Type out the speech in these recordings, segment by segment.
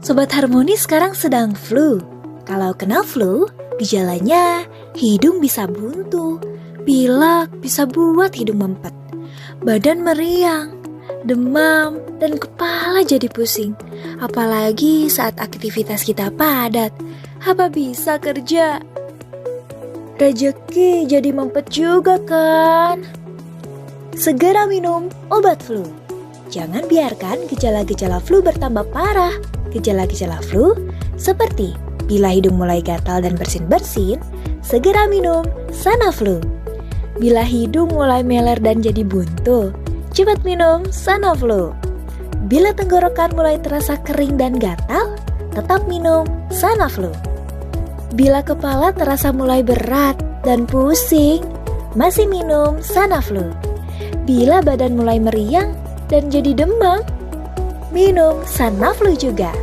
Sobat Harmoni sekarang sedang flu. Kalau kena flu, gejalanya hidung bisa buntu, pilek bisa buat hidung mempet, badan meriang, demam, dan kepala jadi pusing. Apalagi saat aktivitas kita padat, apa bisa kerja? Rezeki jadi mempet juga kan? Segera minum obat flu. Jangan biarkan gejala-gejala flu bertambah parah. Gejala-gejala flu seperti bila hidung mulai gatal dan bersin-bersin, segera minum Sanaflu. Bila hidung mulai meler dan jadi buntu, cepat minum Sanaflu. Bila tenggorokan mulai terasa kering dan gatal, tetap minum Sanaflu. Bila kepala terasa mulai berat dan pusing, masih minum Sanaflu. Bila badan mulai meriang dan jadi demam, minum Sanaflu juga.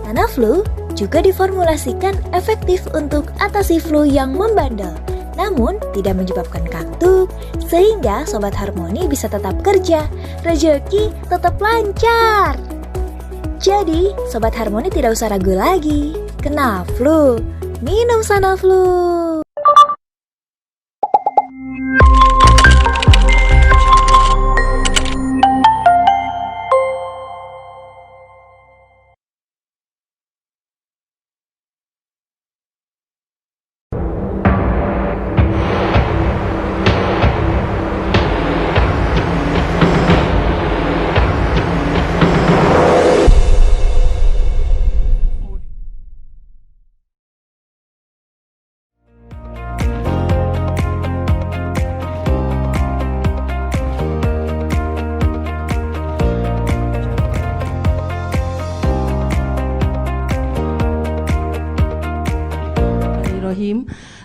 Sanaflu juga diformulasikan efektif untuk atasi flu yang membandel, namun tidak menyebabkan kantuk, sehingga Sobat Harmoni bisa tetap kerja, rezeki tetap lancar. Jadi, Sobat Harmoni tidak usah ragu lagi. Kena flu, minum Sanaflu.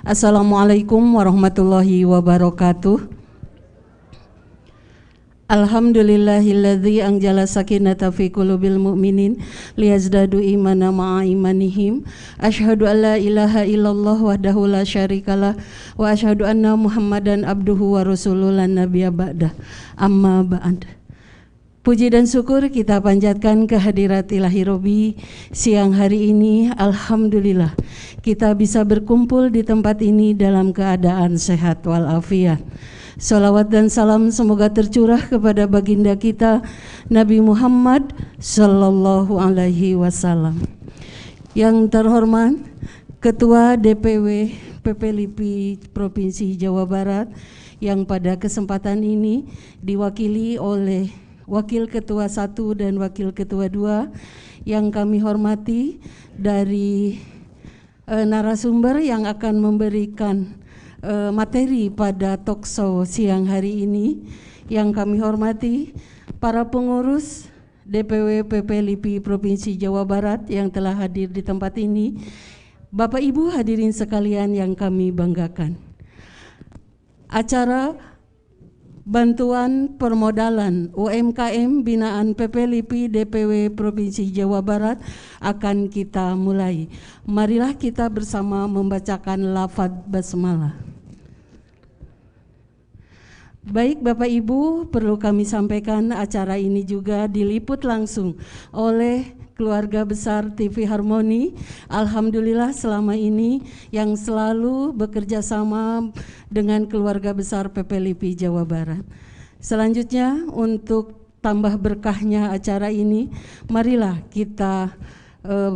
Assalamualaikum warahmatullahi wabarakatuh. Alhamdulillahilladzi anjala sakinata fi qulubil mu'minin liyazdadu imana ma'a imanihim. Asyhadu an la ilaha illallah wahdahu la syarikalah wa asyhadu anna Muhammadan abduhu wa rasuluhu lan nabiyya ba'dah. Amma ba'd. Puji dan syukur kita panjatkan kehadirat Ilahi Robbi siang hari ini. Alhamdulillah kita bisa berkumpul di tempat ini dalam keadaan sehat walafiat. Salawat dan salam semoga tercurah kepada baginda kita Nabi Muhammad Sallallahu Alaihi Wasallam. Yang terhormat Ketua DPW PPLIPI Provinsi Jawa Barat, yang pada kesempatan ini diwakili oleh Wakil Ketua 1 dan Wakil Ketua 2 yang kami hormati, dari narasumber yang akan memberikan materi pada talkshow siang hari ini, yang kami hormati para pengurus DPW PPLIPI Provinsi Jawa Barat yang telah hadir di tempat ini, Bapak Ibu hadirin sekalian yang kami banggakan. Acara bantuan permodalan UMKM binaan PPLIPI DPW Provinsi Jawa Barat akan kita mulai. Marilah kita bersama membacakan lafadz basmalah. Baik Bapak Ibu, perlu kami sampaikan acara ini juga diliput langsung oleh keluarga besar TV Harmoni. Alhamdulillah selama ini yang selalu bekerja sama dengan keluarga besar PPLIPI Jawa Barat. Selanjutnya, untuk tambah berkahnya acara ini, marilah kita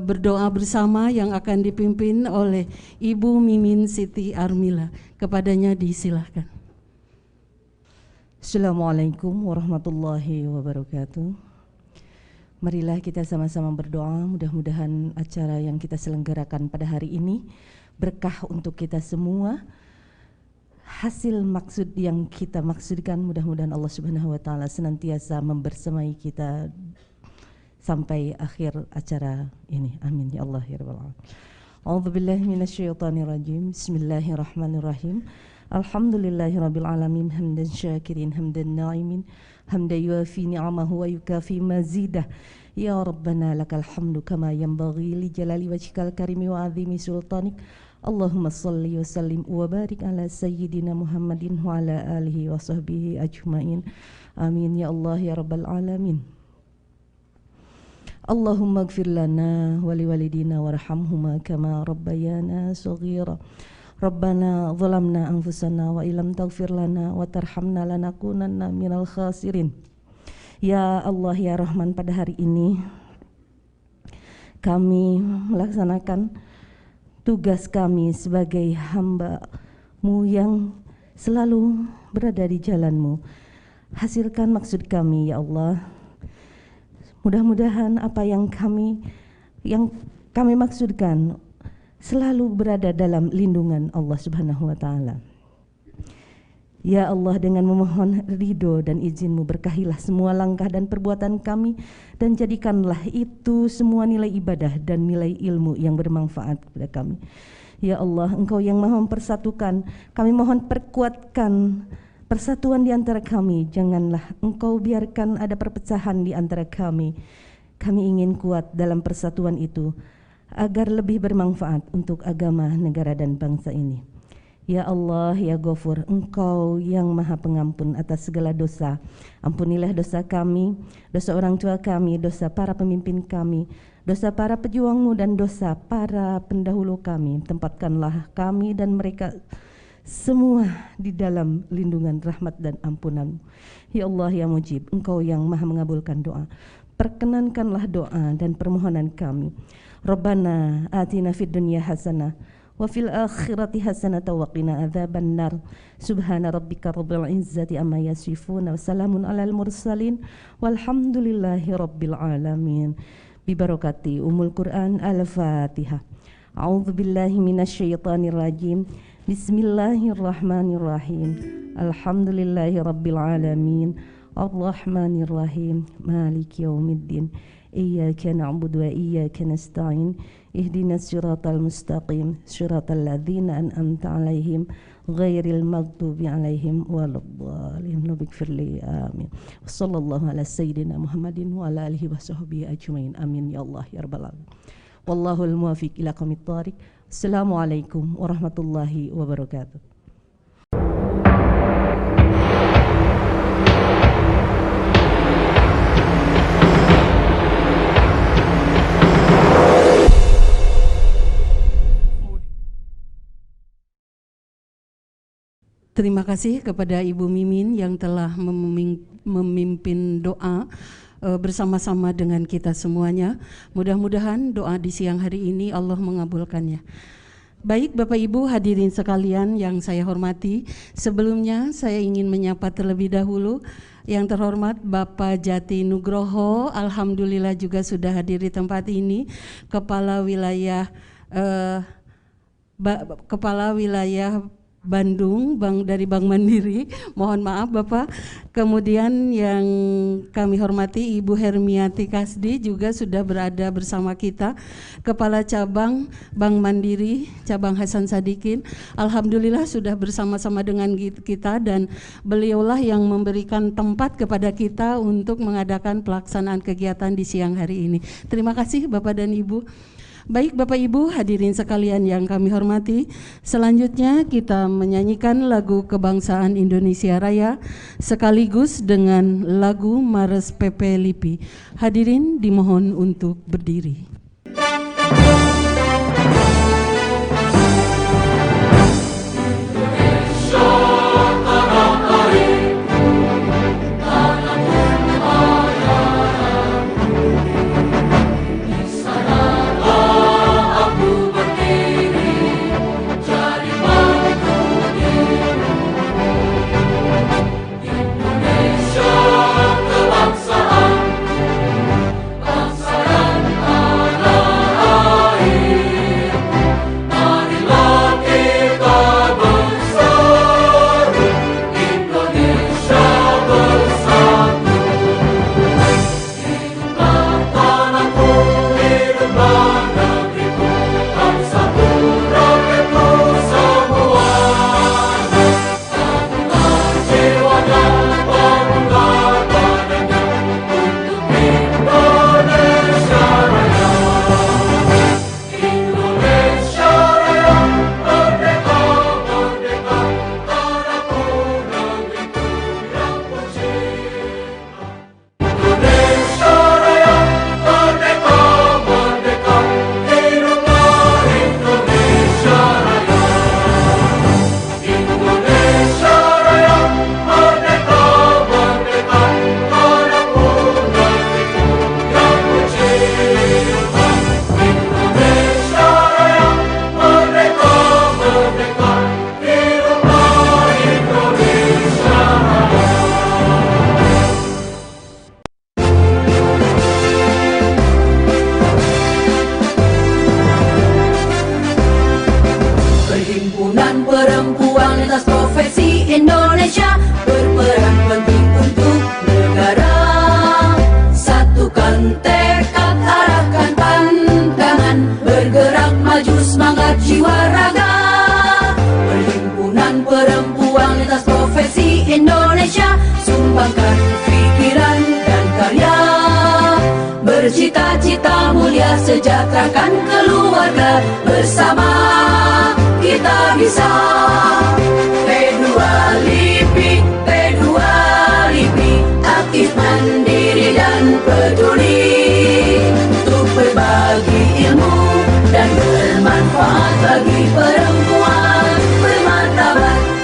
berdoa bersama yang akan dipimpin oleh Ibu Mimin Siti Armila. Kepadanya disilahkan. Assalamualaikum warahmatullahi wabarakatuh. Marilah kita sama-sama berdoa, mudah-mudahan acara yang kita selenggarakan pada hari ini berkah untuk kita semua. Hasil maksud yang kita maksudkan, mudah-mudahan Allah Subhanahu wa taala senantiasa membersamai kita sampai akhir acara ini. Amin ya Allah ya rabbal alamin. A'udzubillahi minasyaitonirrajim. Bismillahirrahmanirrahim. Alhamdulillahirabbil alamin, hamdan syakirin, hamdan na'imin, hamdan yuafi ni'amahu wa yukafi mazidah. Ya Rabbana lakal hamdu kama yanbaghi li jalali wajhikal karimi wa azimi sultanik. Allahumma salli wa sallim wa barik ala sayyidina Muhammadin wa ala alihi wa sahbihi ajma'in. Amin ya Allah ya rabbal alamin. Allahumma ighfir lana wa liwalidina warhamhuma kama rabbayana shaghira. Rabbana zalamna anfusana wa illam taghfir lana wa tarhamna lanakunanna minal khasirin. Ya Allah ya Rahman, pada hari ini kami melaksanakan tugas kami sebagai hamba-Mu yang selalu berada di jalan-Mu. Hasilkan maksud kami ya Allah. Mudah-mudahan apa yang kami maksudkan selalu berada dalam lindungan Allah Subhanahu wa taala. Ya Allah, dengan memohon ridho dan izin-Mu, berkahilah semua langkah dan perbuatan kami, dan jadikanlah itu semua nilai ibadah dan nilai ilmu yang bermanfaat kepada kami. Ya Allah, Engkau yang maha mempersatukan, kami mohon perkuatkan persatuan di antara kami. Janganlah Engkau biarkan ada perpecahan di antara kami. Kami ingin kuat dalam persatuan itu agar lebih bermanfaat untuk agama, negara dan bangsa ini. Ya Allah, ya Ghafur, Engkau yang maha pengampun atas segala dosa. Ampunilah dosa kami, dosa orang tua kami, dosa para pemimpin kami, dosa para pejuang-Mu, dan dosa para pendahulu kami. Tempatkanlah kami dan mereka semua di dalam lindungan rahmat dan ampunan-Mu. Ya Allah, ya Mujib, Engkau yang maha mengabulkan doa. Perkenankanlah doa dan permohonan kami. Rabbana atina fid dunya hasanah wa fil akhirati hasanatan wa qina adzabannar. Subhana rabbika rabbil izzati amma yasifun wa salamun alal mursalin walhamdulillahi rabbil alamin. Bi barakati Ummul Quran Al-Fatihah. A'udzu billahi minasyaitonir rajim. Bismillahirrahmanirrahim. Alhamdulillahi rabbil alamin. Ar-Rahmanir Rahim. Maliki yaumiddin. Iyyaka na'budu wa iyyaka nasta'in. Ihdinas siratal mustaqim, siratal ladzina an'amta 'alaihim ghairil maghdubi 'alaihim waladdallin. Rabbighfirli amin. Wassallallahu ala sayyidina Muhammadin wa ala alihi washabbihi ajmain. Amin ya Allah ya rabbal alamin. Wallahul muwaffiq ila aqwamit thoriq. Assalamualaikum warahmatullahi wabarakatuh. Terima kasih kepada Ibu Mimin yang telah memimpin doa bersama-sama dengan kita semuanya. Mudah-mudahan doa di siang hari ini Allah mengabulkannya. Baik Bapak Ibu hadirin sekalian yang saya hormati, sebelumnya saya ingin menyapa terlebih dahulu yang terhormat Bapak Jati Nugroho, alhamdulillah juga sudah hadir di tempat ini, Kepala Wilayah Bandung, dari Bank Mandiri, mohon maaf Bapak. Kemudian yang kami hormati Ibu Hermiati Kasdi juga sudah berada bersama kita, Kepala Cabang Bank Mandiri, Cabang Hasan Sadikin. Alhamdulillah sudah bersama-sama dengan kita dan beliaulah yang memberikan tempat kepada kita untuk mengadakan pelaksanaan kegiatan di siang hari ini. Terima kasih Bapak dan Ibu. Baik Bapak Ibu hadirin sekalian yang kami hormati, selanjutnya kita menyanyikan lagu kebangsaan Indonesia Raya sekaligus dengan lagu Mares PP Lipi. Hadirin dimohon untuk berdiri. Bangsa yang Indonesia, sumbangkan pikiran dan karya. Bercita-cita mulia sejahterakan keluarga, bersama kita bisa. P2LIPI, aktif mandiri dan peduli untuk berbagi ilmu dan bermanfaat bagi perempuan bermartabat.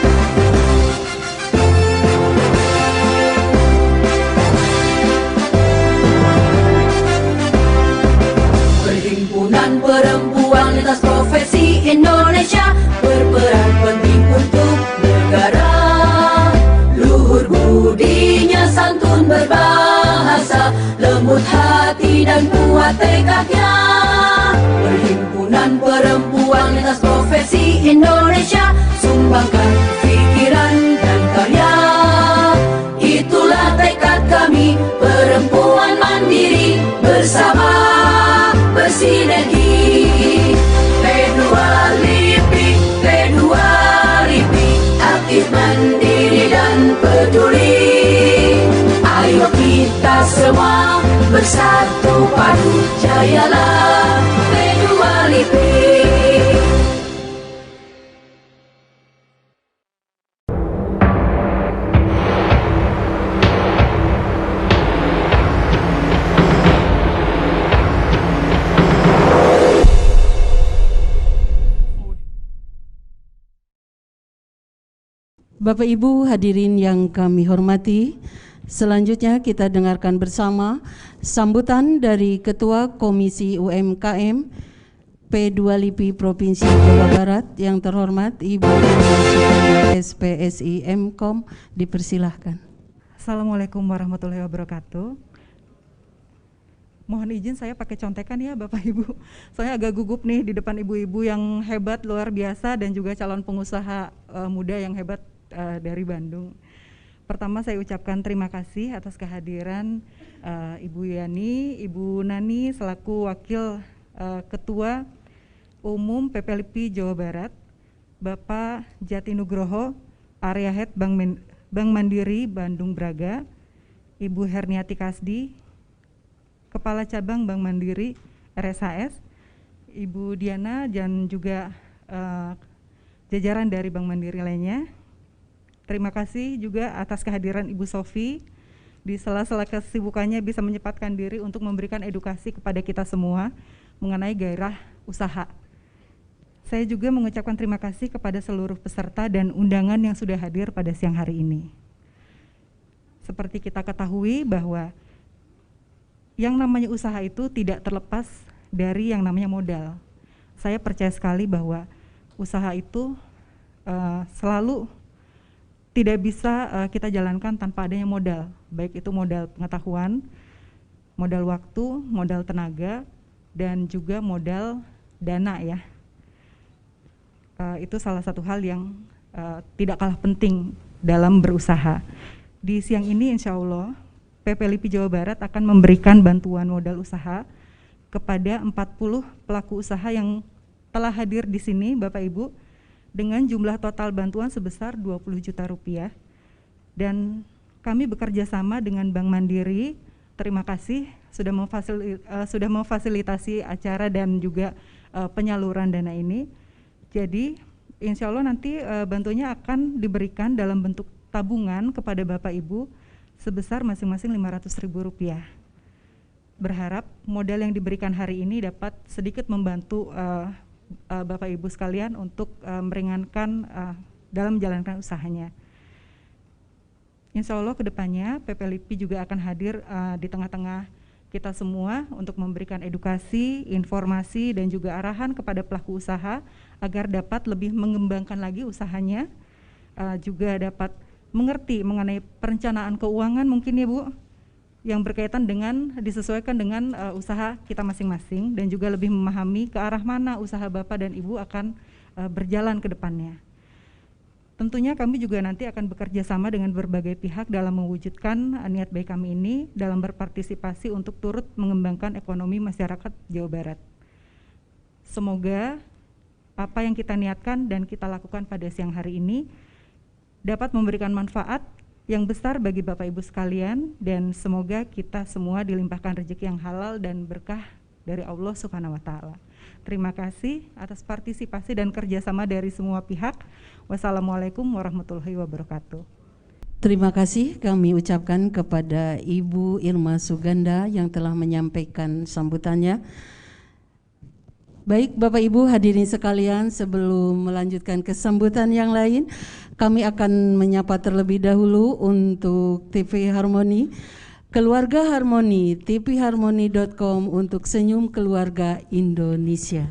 Perhimpunan Perempuan Lintas Profesi Indonesia berperan penting untuk negara. Luhur budinya santun berbahasa, lembut hati dan kuat tekadnya. Perhimpunan Perempuan Lintas Profesi Indonesia, sumbangkan pikiran dan karya. Itulah tekad kami, perempuan mandiri, bersama bersinergi. P2LIPI, aktif mandiri dan peduli. Ayo kita semua bersatu padu, jayalah P2LIPI. Bapak Ibu hadirin yang kami hormati, selanjutnya kita dengarkan bersama sambutan dari Ketua Komisi UMKM P2LIPI Provinsi Jawa Barat yang terhormat Ibu SPSI MKOM, dipersilahkan. Assalamualaikum warahmatullahi wabarakatuh. Mohon izin saya pakai contekan ya Bapak Ibu. Saya agak gugup nih di depan ibu-ibu yang hebat luar biasa dan juga calon pengusaha muda yang hebat dari Bandung. Pertama saya ucapkan terima kasih atas kehadiran Ibu Yani, Ibu Nani selaku Wakil Ketua Umum PPLIPI Jawa Barat, Bapak Jati Nugroho, Area Head Bank Mandiri Bandung Braga, Ibu Herniati Kasdi, Kepala Cabang Bank Mandiri RSHS, Ibu Diana dan juga jajaran dari Bank Mandiri lainnya. Terima kasih juga atas kehadiran Ibu Sofi di sela-sela kesibukannya bisa menyempatkan diri untuk memberikan edukasi kepada kita semua mengenai gairah usaha. Saya juga mengucapkan terima kasih kepada seluruh peserta dan undangan yang sudah hadir pada siang hari ini. Seperti kita ketahui bahwa yang namanya usaha itu tidak terlepas dari yang namanya modal. Saya percaya sekali bahwa usaha itu selalu tidak bisa kita jalankan tanpa adanya modal, baik itu modal pengetahuan, modal waktu, modal tenaga, dan juga modal dana ya. Itu salah satu hal yang tidak kalah penting dalam berusaha. Di siang ini insya Allah PPLIPI Jawa Barat akan memberikan bantuan modal usaha kepada 40 pelaku usaha yang telah hadir di sini Bapak Ibu, dengan jumlah total bantuan sebesar 20 juta rupiah. Dan kami bekerja sama dengan Bank Mandiri, terima kasih sudah memfasilitasi acara dan juga penyaluran dana ini. Jadi insya Allah nanti bantuannya akan diberikan dalam bentuk tabungan kepada Bapak Ibu sebesar masing-masing Rp500.000. Berharap modal yang diberikan hari ini dapat sedikit membantu Bapak Ibu sekalian untuk meringankan dalam menjalankan usahanya. Insya Allah kedepannya PPLIPI juga akan hadir di tengah-tengah kita semua untuk memberikan edukasi, informasi, dan juga arahan kepada pelaku usaha agar dapat lebih mengembangkan lagi usahanya, juga dapat mengerti mengenai perencanaan keuangan mungkin ya Bu, yang berkaitan dengan disesuaikan dengan usaha kita masing-masing dan juga lebih memahami ke arah mana usaha Bapak dan Ibu akan berjalan ke depannya. Tentunya kami juga nanti akan bekerja sama dengan berbagai pihak dalam mewujudkan niat baik kami ini dalam berpartisipasi untuk turut mengembangkan ekonomi masyarakat Jawa Barat. Semoga apa yang kita niatkan dan kita lakukan pada siang hari ini dapat memberikan manfaat yang besar bagi Bapak Ibu sekalian, dan semoga kita semua dilimpahkan rezeki yang halal dan berkah dari Allah Subhanahu wa Ta'ala. Terima kasih atas partisipasi dan kerjasama dari semua pihak. Wassalamualaikum warahmatullahi wabarakatuh. Terima kasih kami ucapkan kepada Ibu Irma Suganda yang telah menyampaikan sambutannya. Baik Bapak Ibu hadirin sekalian, sebelum melanjutkan ke sambutan yang lain, kami akan menyapa terlebih dahulu untuk TV Harmoni, Keluarga Harmoni, tvharmoni.com untuk Senyum Keluarga Indonesia.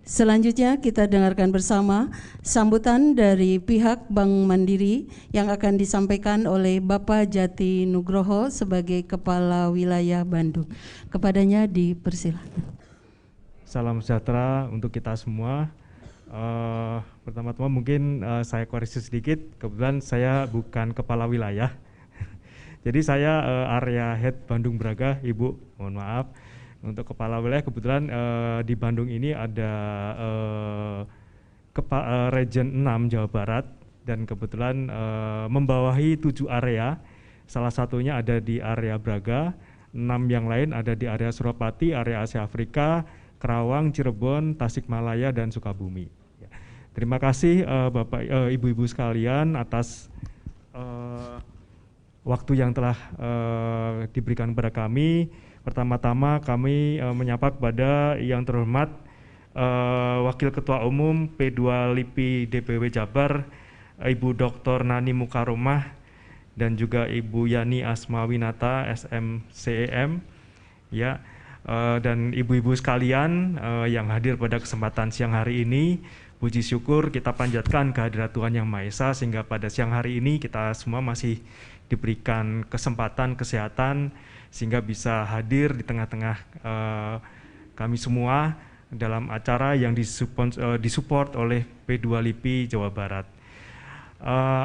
Selanjutnya kita dengarkan bersama sambutan dari pihak Bank Mandiri yang akan disampaikan oleh Bapak Jati Nugroho sebagai Kepala Wilayah Bandung. Kepadanya dipersilakan. Salam sejahtera untuk kita semua. Pertama-tama mungkin saya koreksi sedikit, kebetulan saya bukan Kepala Wilayah. Jadi saya area head Bandung Braga, Ibu, mohon maaf. Untuk Kepala Wilayah kebetulan di Bandung ini ada Region 6 Jawa Barat, dan kebetulan membawahi 7 area, salah satunya ada di area Braga, 6 yang lain ada di area Suropati, area Asia Afrika, Kerawang, Cirebon, Tasikmalaya, dan Sukabumi. Terima kasih Bapak Ibu-ibu sekalian atas waktu yang telah diberikan kepada kami. Pertama-tama kami menyapa kepada yang terhormat Wakil Ketua Umum P2 LIPI DPW Jabar, Ibu Dr. Nani Mukaromah, dan juga Ibu Yani Asmawinata SMCEM, ya, dan ibu-ibu sekalian yang hadir pada kesempatan siang hari ini. Puji syukur kita panjatkan kehadirat Tuhan Yang Maha Esa sehingga pada siang hari ini kita semua masih diberikan kesempatan kesehatan sehingga bisa hadir di tengah-tengah kami semua dalam acara yang disupport oleh P2 LIPI Jawa Barat.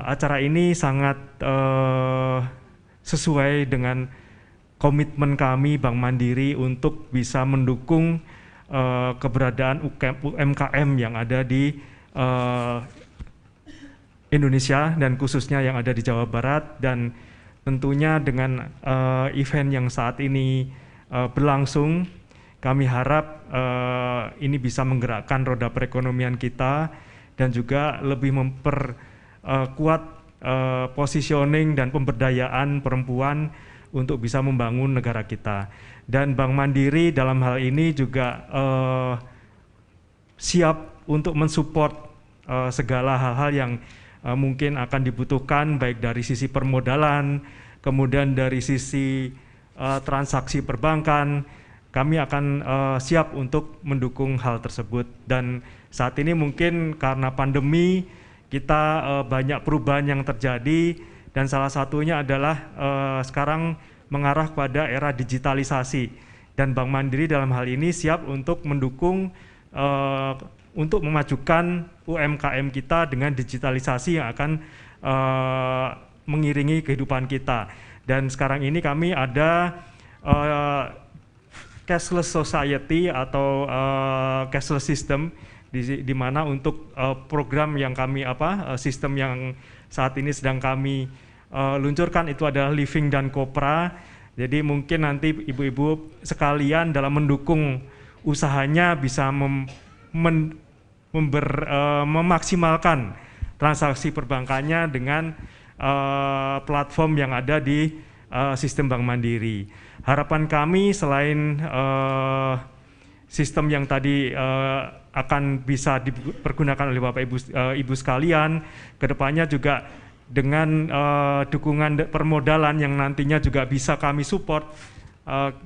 Acara ini sangat sesuai dengan komitmen kami Bank Mandiri untuk bisa mendukung keberadaan UMKM yang ada di Indonesia dan khususnya yang ada di Jawa Barat, dan tentunya dengan event yang saat ini berlangsung, kami harap ini bisa menggerakkan roda perekonomian kita dan juga lebih memperkuat positioning dan pemberdayaan perempuan untuk bisa membangun negara kita. Dan Bank Mandiri dalam hal ini juga siap untuk mensupport segala hal-hal yang mungkin akan dibutuhkan baik dari sisi permodalan, kemudian dari sisi transaksi perbankan. Kami akan siap untuk mendukung hal tersebut. Dan saat ini mungkin karena pandemi kita banyak perubahan yang terjadi, dan salah satunya adalah sekarang mengarah pada era digitalisasi, dan Bank Mandiri dalam hal ini siap untuk mendukung untuk memajukan UMKM kita dengan digitalisasi yang akan mengiringi kehidupan kita. Dan sekarang ini kami ada cashless society atau cashless system di mana untuk program yang kami sistem yang saat ini sedang kami luncurkan itu adalah Living dan Kopra. Jadi mungkin nanti ibu-ibu sekalian dalam mendukung usahanya bisa memaksimalkan transaksi perbankannya dengan platform yang ada di sistem Bank Mandiri. Harapan kami selain sistem yang tadi akan bisa dipergunakan oleh Bapak Ibu sekalian, kedepannya juga dengan dukungan permodalan yang nantinya juga bisa kami support,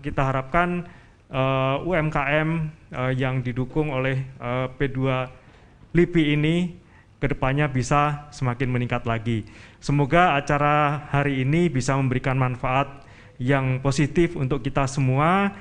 kita harapkan UMKM yang didukung oleh P2 LIPI ini kedepannya bisa semakin meningkat lagi. Semoga acara hari ini bisa memberikan manfaat yang positif untuk kita semua.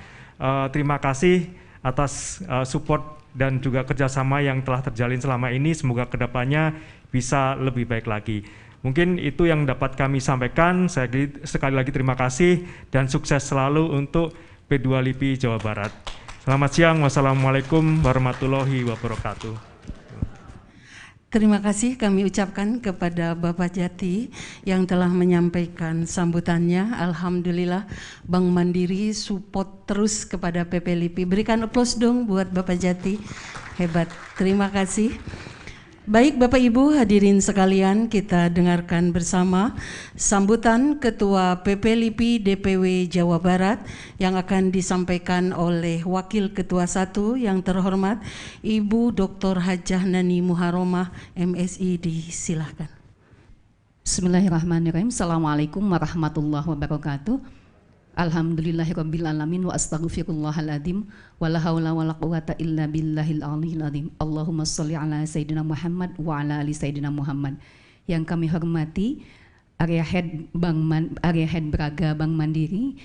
Terima kasih atas support dan juga kerjasama yang telah terjalin selama ini. Semoga kedepannya bisa lebih baik lagi. Mungkin itu yang dapat kami sampaikan. Saya sekali lagi terima kasih dan sukses selalu untuk P2 LIPI Jawa Barat. Selamat siang, wassalamualaikum warahmatullahi wabarakatuh. Terima kasih kami ucapkan kepada Bapak Jati yang telah menyampaikan sambutannya. Alhamdulillah Bank Mandiri support terus kepada PP LIPI. Berikan aplaus dong buat Bapak Jati, hebat. Terima kasih. Baik Bapak Ibu hadirin sekalian, kita dengarkan bersama sambutan Ketua PP LIPI DPW Jawa Barat yang akan disampaikan oleh Wakil Ketua 1 yang terhormat Ibu Dr. Hajah Nani Muharomah MSI. Disilahkan. Bismillahirrahmanirrahim. Assalamualaikum warahmatullahi wabarakatuh. Alhamdulillahirabbil alamin wa astaghfirullahaladzim wa la haula wa la quwata illa billahil aliyil azim. Allahumma shalli ala sayyidina Muhammad wa ala ali sayyidina Muhammad. Yang kami hormati Area Head Braga Bank Mandiri,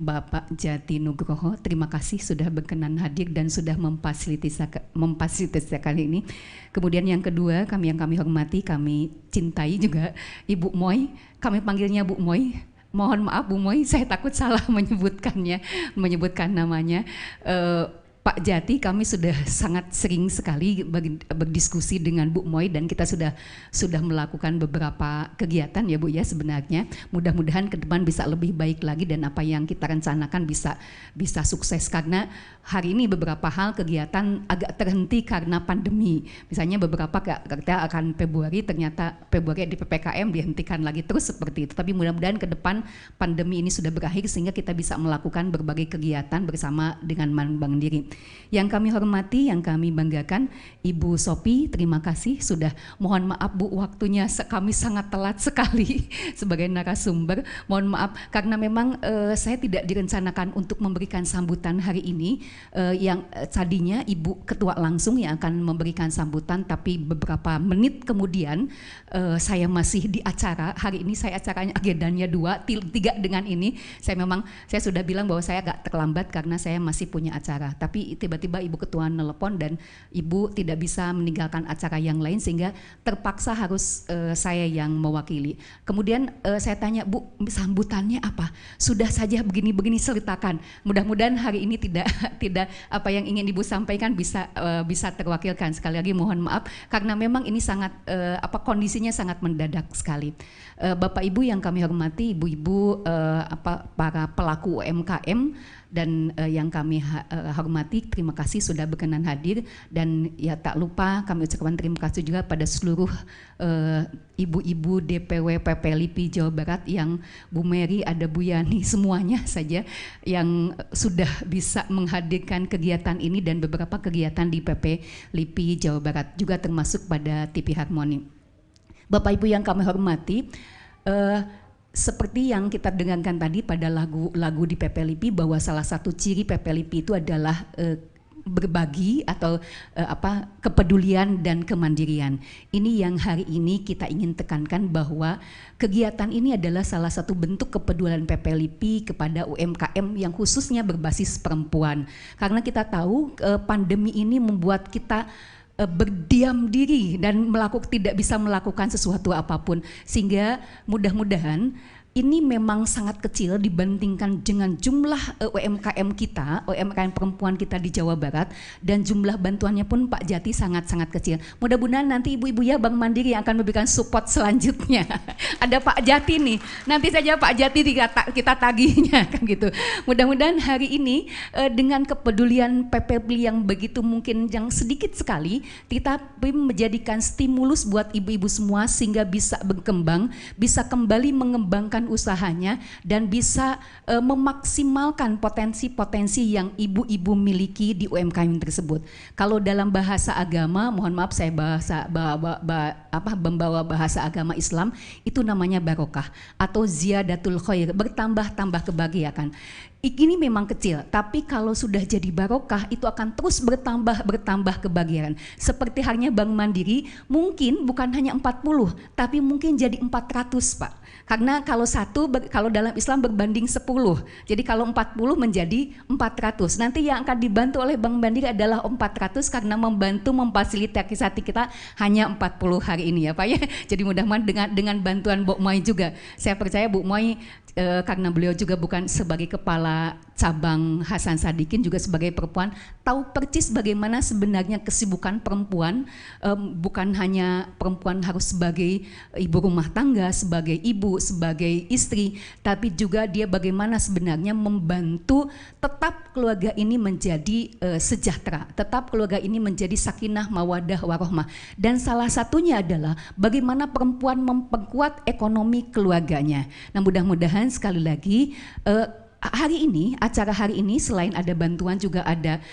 Bapak Jati Nugroho, terima kasih sudah berkenan hadir dan sudah memfasilitasi kali ini. Kemudian yang kedua, yang kami hormati, kami cintai juga Ibu Moy, kami panggilnya Bu Moy. Mohon maaf Bu Moy, saya takut salah menyebutkan namanya. Pak Jati, kami sudah sangat sering sekali berdiskusi dengan Bu Moy dan kita sudah melakukan beberapa kegiatan ya Bu ya sebenarnya. Mudah-mudahan ke depan bisa lebih baik lagi dan apa yang kita rencanakan bisa sukses, karena hari ini beberapa hal kegiatan agak terhenti karena pandemi. Misalnya beberapa kita akan ternyata Februari di PPKM dihentikan lagi terus seperti itu. Tapi mudah-mudahan ke depan pandemi ini sudah berakhir sehingga kita bisa melakukan berbagai kegiatan bersama dengan Bank Mandiri. Yang kami hormati, yang kami banggakan, Ibu Sophie, terima kasih sudah, mohon maaf Bu, waktunya kami sangat telat sekali sebagai narasumber. Mohon maaf karena memang saya tidak direncanakan untuk memberikan sambutan hari ini. Yang tadinya Ibu Ketua langsung yang akan memberikan sambutan, tapi beberapa menit kemudian saya masih di acara. Hari ini saya acaranya agendanya 2, 3 dengan ini. Saya sudah bilang bahwa saya agak terlambat karena saya masih punya acara. Tapi tiba-tiba Ibu Ketua nelpon dan Ibu tidak bisa meninggalkan acara yang lain sehingga terpaksa harus saya yang mewakili. Kemudian saya tanya, Bu, sambutannya apa? Sudah saja begini-begini ceritakan. Mudah-mudahan hari ini tidak apa yang ingin Ibu sampaikan bisa terwakilkan. Sekali lagi mohon maaf karena memang ini sangat kondisinya sangat mendadak sekali. Bapak Ibu yang kami hormati, ibu-ibu para pelaku UMKM dan yang kami hormati, terima kasih sudah berkenan hadir, dan ya tak lupa kami ucapkan terima kasih juga pada seluruh ibu-ibu DPW PP LIPI Jawa Barat, yang Bu Mary, ada Bu Yani, semuanya saja yang sudah bisa menghadirkan kegiatan ini dan beberapa kegiatan di PP LIPI Jawa Barat, juga termasuk pada TV Harmoni. Bapak Ibu yang kami hormati, seperti yang kita dengarkan tadi pada lagu di PP LIPI, bahwa salah satu ciri PP LIPI itu adalah berbagi atau kepedulian dan kemandirian. Ini yang hari ini kita ingin tekankan, bahwa kegiatan ini adalah salah satu bentuk kepedulian PP LIPI kepada UMKM yang khususnya berbasis perempuan. Karena kita tahu pandemi ini membuat kita berdiam diri dan tidak bisa melakukan sesuatu apapun, sehingga mudah-mudahan ini memang sangat kecil dibandingkan dengan jumlah UMKM kita, UMKM perempuan kita di Jawa Barat, dan jumlah bantuannya pun Pak Jati sangat-sangat kecil. Mudah-mudahan nanti ibu-ibu ya Bank Mandiri yang akan memberikan support selanjutnya. Ada Pak Jati nih, nanti saja Pak Jati kita tagihnya kan gitu. Mudah-mudahan hari ini dengan kepedulian PPLIPI yang begitu mungkin yang sedikit sekali, kita menjadikan stimulus buat ibu-ibu semua sehingga bisa berkembang, bisa kembali mengembangkan usahanya dan bisa memaksimalkan potensi-potensi yang ibu-ibu miliki di UMKM tersebut. Kalau dalam bahasa agama, mohon maaf saya membawa bahasa agama Islam, itu namanya barokah atau ziyadatul khair, bertambah-tambah kebahagiaan. Ini memang kecil, tapi kalau sudah jadi barokah itu akan terus bertambah kebahagiaan. Seperti halnya Bank Mandiri, mungkin bukan hanya 40, tapi mungkin jadi 400 Pak. Karena kalau dalam Islam berbanding 10, jadi kalau 40 menjadi 400. Nanti yang akan dibantu oleh Bank Mandiri adalah 400 karena membantu memfasilitasi kita hanya 40 hari ini ya Pak ya. Jadi mudah-mudahan dengan bantuan Bu Moy juga. Saya percaya Bu Moy karena beliau juga bukan sebagai kepala Ketua Cabang Hasan Sadikin juga sebagai perempuan tahu persis bagaimana sebenarnya kesibukan perempuan, bukan hanya perempuan harus sebagai ibu rumah tangga, sebagai ibu, sebagai istri, tapi juga dia bagaimana sebenarnya membantu tetap keluarga ini menjadi sejahtera, tetap keluarga ini menjadi sakinah, mawadah, warohmah. Dan salah satunya adalah bagaimana perempuan memperkuat ekonomi keluarganya. Nah, mudah-mudahan sekali lagi hari ini, acara hari ini selain ada bantuan juga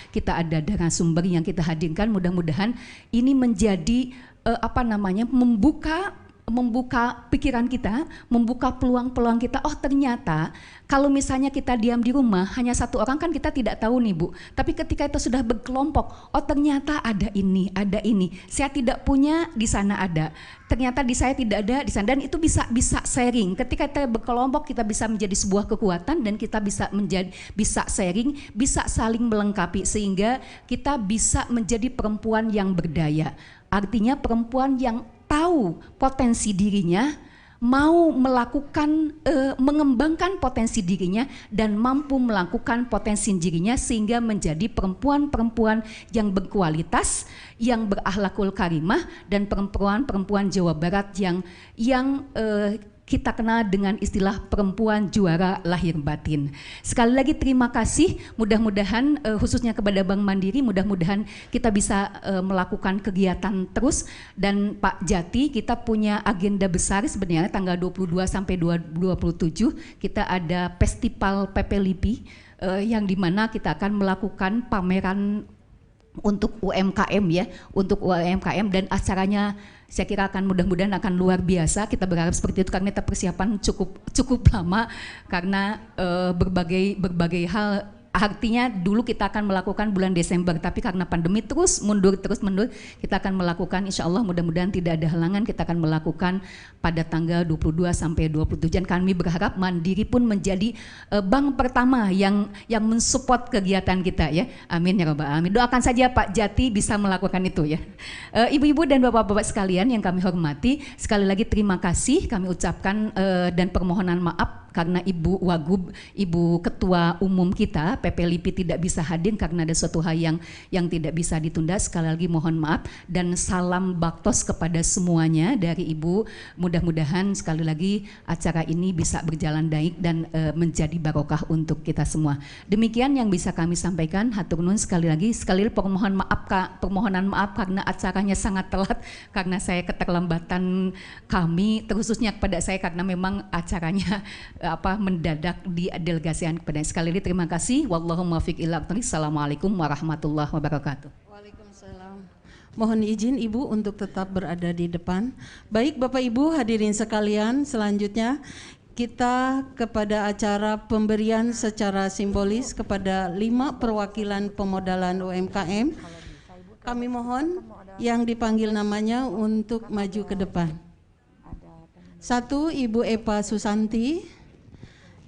kita ada narasumber yang kita hadirkan. Mudah-mudahan ini menjadi membuka pikiran kita, membuka peluang-peluang kita. Oh, ternyata kalau misalnya kita diam di rumah hanya satu orang kan kita tidak tahu nih Bu. Tapi ketika itu sudah berkelompok, oh ternyata ada ini. Saya tidak punya, di sana ada. Ternyata di saya tidak ada, di sana. Dan itu bisa sharing. Ketika kita berkelompok kita bisa menjadi sebuah kekuatan dan kita bisa sharing, bisa saling melengkapi sehingga kita bisa menjadi perempuan yang berdaya. Artinya perempuan yang tahu potensi dirinya, mau melakukan mengembangkan potensi dirinya dan mampu melakukan potensi dirinya sehingga menjadi perempuan-perempuan yang berkualitas, yang berakhlakul karimah, dan perempuan-perempuan Jawa Barat yang kita kenal dengan istilah perempuan juara lahir batin. Sekali lagi terima kasih, mudah-mudahan khususnya kepada Bank Mandiri, mudah-mudahan kita bisa melakukan kegiatan terus. Dan Pak Jati, kita punya agenda besar sebenarnya tanggal 22 sampai 27 kita ada festival PP LIPI yang dimana kita akan melakukan pameran untuk UMKM ya, untuk UMKM, dan acaranya saya kira akan mudah-mudahan akan luar biasa. Kita berharap seperti itu karena kita persiapan cukup lama karena berbagai hal. Artinya dulu kita akan melakukan bulan Desember, tapi karena pandemi terus mundur, kita akan melakukan, insya Allah mudah-mudahan tidak ada halangan, kita akan melakukan pada tanggal 22 sampai 27. Dan kami berharap Mandiri pun menjadi bank pertama yang mensupport kegiatan kita ya. Amin ya rabbal alamin. Doakan saja Pak Jati bisa melakukan itu ya. Ibu-ibu dan bapak-bapak sekalian yang kami hormati, sekali lagi terima kasih kami ucapkan dan permohonan maaf karena Ibu Wagub, Ibu Ketua Umum kita PP LIPI tidak bisa hadir karena ada suatu hal yang tidak bisa ditunda. Sekali lagi mohon maaf dan salam baktos kepada semuanya dari Ibu. Mudah-mudahan sekali lagi acara ini bisa berjalan baik dan menjadi barokah untuk kita semua. Demikian yang bisa kami sampaikan. Hatur nuhun sekali lagi permohonan maaf karena acaranya sangat telat karena saya keterlambatan kami, terkhususnya kepada saya karena memang acaranya mendadak didelegasikan kepada. Sekali lagi terima kasih. Wallahu muwaffiq ila aqwamit. Assalamualaikum warahmatullahi wabarakatuh. Waalaikumsalam. Mohon izin Ibu untuk tetap berada di depan. Baik Bapak Ibu hadirin sekalian, selanjutnya kita kepada acara pemberian secara simbolis kepada 5 perwakilan pemodalan UMKM. Kami mohon yang dipanggil namanya untuk maju ke depan. 1 Ibu Epa Susanti,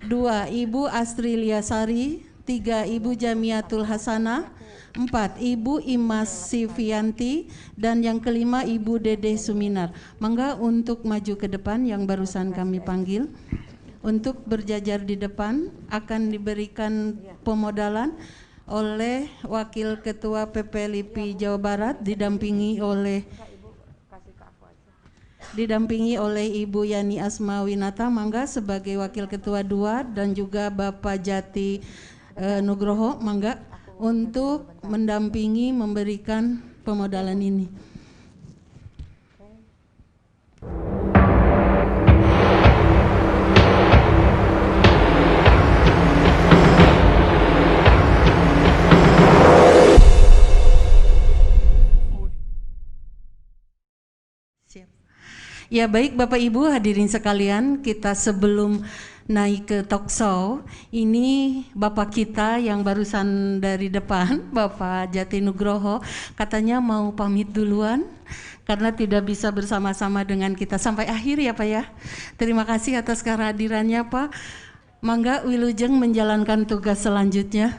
2 Ibu Astri Liasari, 3 Ibu Jamiatul Hasanah, 4 Ibu Imas Sivianti, dan yang kelima Ibu Dede Suminar. Mangga untuk maju ke depan yang barusan kami panggil. Untuk berjajar di depan akan diberikan pemodalan oleh Wakil Ketua PP LIPI Jawa Barat didampingi oleh Ibu Yani Asmawinata, mangga sebagai Wakil Ketua 2, dan juga Bapak Jati Nugroho, mangga untuk mendampingi memberikan pemodalan ini. Ya baik Bapak Ibu hadirin sekalian, kita sebelum naik ke talk show, ini Bapak kita yang barusan dari depan, Bapak Jati Nugroho, katanya mau pamit duluan karena tidak bisa bersama-sama dengan kita sampai akhir ya Pak ya. Terima kasih atas kehadirannya Pak. Mangga Wilujeng menjalankan tugas selanjutnya.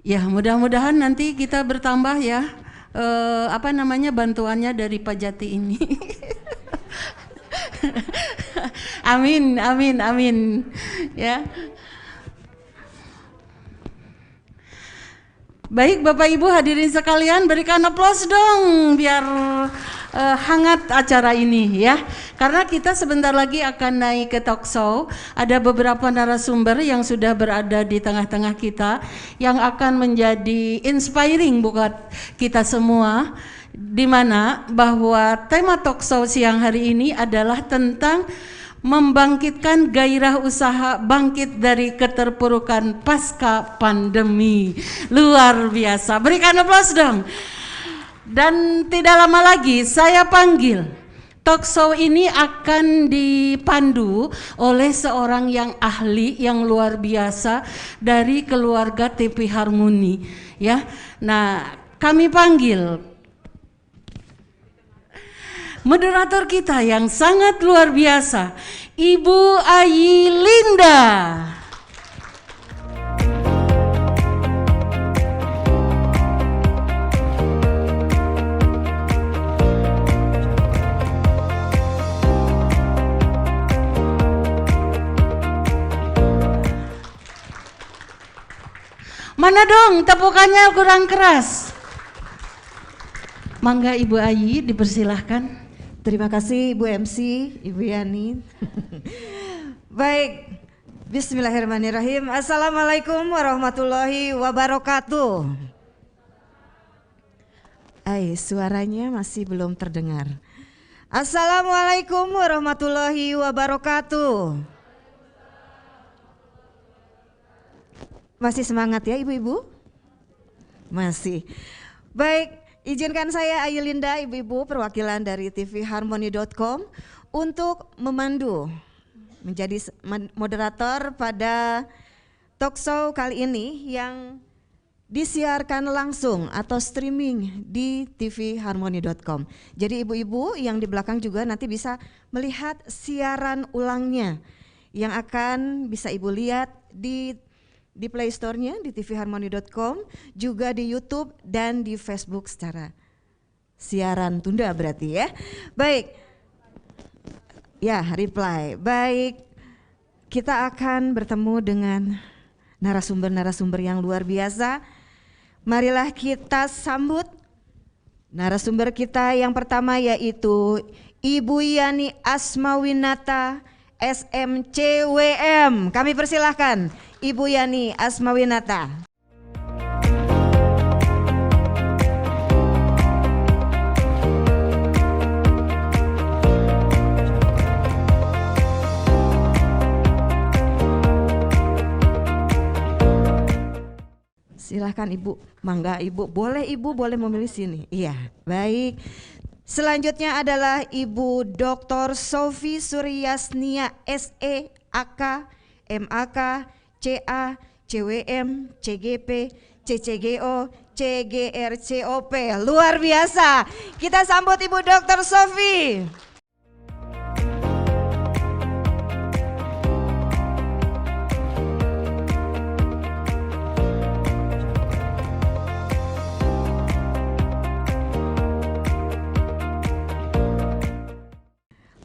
Ya mudah-mudahan nanti kita bertambah ya. Bantuannya dari Pak Jati ini. Amin, amin, amin. Ya. Baik Bapak Ibu hadirin sekalian, berikan aplaus dong biar hangat acara ini ya. Karena kita sebentar lagi akan naik ke talk show. Ada beberapa narasumber yang sudah berada di tengah-tengah kita yang akan menjadi inspiring buat kita semua. Di mana bahwa tema talk show siang hari ini adalah tentang membangkitkan gairah usaha bangkit dari keterpurukan pasca pandemi. Luar biasa. Berikan aplaus dong. Dan tidak lama lagi saya panggil. Talk show ini akan dipandu oleh seorang yang ahli yang luar biasa dari keluarga TV Harmoni ya. Nah, kami panggil moderator kita yang sangat luar biasa, Ibu Ayilinda. Mana dong tepukannya kurang keras. Mangga Ibu Ayi dipersilahkan. Terima kasih Ibu MC, Ibu Yani. Baik, bismillahirrahmanirrahim. Assalamualaikum warahmatullahi wabarakatuh. Suaranya masih belum terdengar. Assalamualaikum warahmatullahi wabarakatuh. Masih semangat ya ibu-ibu? Masih. Baik. Izinkan saya Ayilinda, ibu-ibu perwakilan dari tvharmony.com untuk memandu menjadi moderator pada talk show kali ini yang disiarkan langsung atau streaming di tvharmony.com. Jadi ibu-ibu yang di belakang juga nanti bisa melihat siaran ulangnya yang akan bisa ibu lihat di Play Store-nya di tvharmony.com, juga di YouTube dan di Facebook secara siaran tunda berarti ya. Baik, ya reply. Baik, kita akan bertemu dengan narasumber-narasumber yang luar biasa. Marilah kita sambut narasumber kita yang pertama yaitu Ibu Yani Asmawinata SMCWM. Kami persilahkan Ibu Yani Asmawinata. Silahkan Ibu, mangga Ibu, boleh memilih sini. Iya, baik. Selanjutnya adalah Ibu Dr. Sofi Suryasnia SE, AK, MAK, CA, CWM, CGP, CCGO, CGRCOP. Luar biasa. Kita sambut Ibu Dr. Sofi.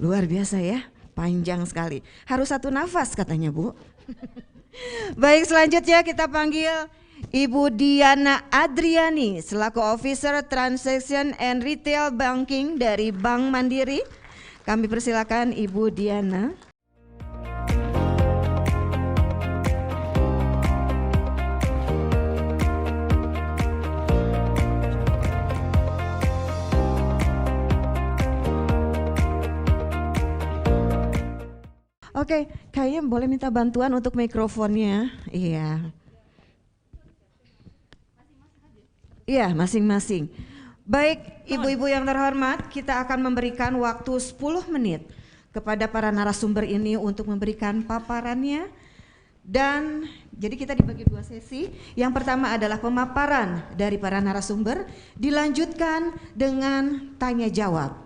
Luar biasa ya, panjang sekali. Harus satu nafas katanya Bu. Baik, selanjutnya kita panggil Ibu Diana Adriani selaku Officer Transaction and Retail Banking dari Bank Mandiri. Kami persilakan Ibu Diana. Oke, kayaknya boleh minta bantuan untuk mikrofonnya. Iya. Iya, masing-masing. Baik, ibu-ibu yang terhormat, kita akan memberikan waktu 10 menit kepada para narasumber ini untuk memberikan paparannya. Dan jadi kita dibagi dua sesi. Yang pertama adalah pemaparan dari para narasumber, dilanjutkan dengan tanya jawab.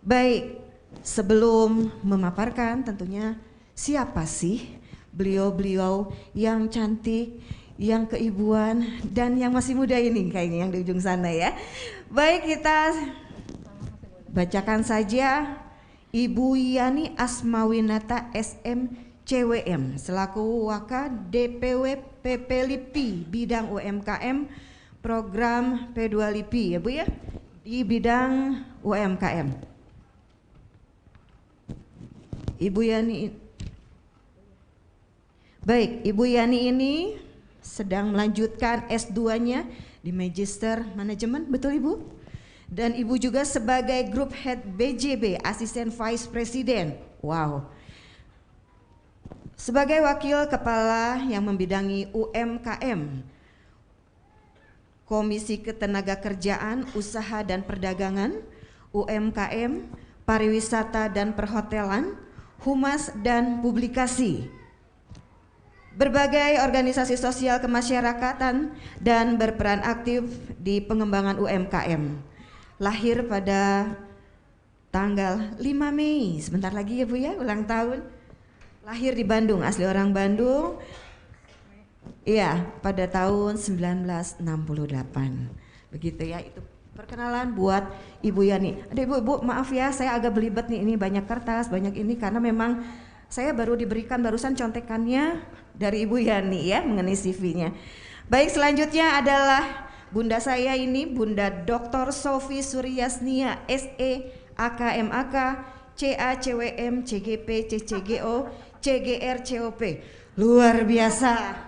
Baik. Sebelum memaparkan tentunya siapa sih beliau-beliau yang cantik, yang keibuan dan yang masih muda ini kayaknya yang di ujung sana ya. Baik, kita bacakan saja Ibu Yani Asmawinata SM CWM selaku Waka DPW PP LIPI bidang UMKM program P2 LIPI ya Bu ya, di bidang UMKM. Ibu Yani, baik, Ibu Yani ini sedang melanjutkan S2-nya di Magister Manajemen, betul Ibu? Dan Ibu juga sebagai Group Head BJB, Asisten Vice President. Wow. Sebagai Wakil Kepala yang membidangi UMKM, Komisi Ketenagakerjaan, Usaha dan Perdagangan, UMKM, Pariwisata dan Perhotelan, Humas dan Publikasi, berbagai organisasi sosial kemasyarakatan dan berperan aktif di pengembangan UMKM. Lahir pada tanggal 5 Mei, sebentar lagi ya Bu ya, ulang tahun. Lahir di Bandung, asli orang Bandung. Iya, pada tahun 1968. Begitu ya, itu perkenalan buat Ibu Yani. Aduh Ibu, maaf ya saya agak belibet nih, ini banyak kertas, banyak ini karena memang saya baru diberikan barusan contekannya dari Ibu Yani ya mengenai CV-nya. Baik, selanjutnya adalah Bunda saya ini, Bunda Dr. Sofi Suryasnia SE AKMAK CA CWM CGP CCGO CGR COP. Luar biasa.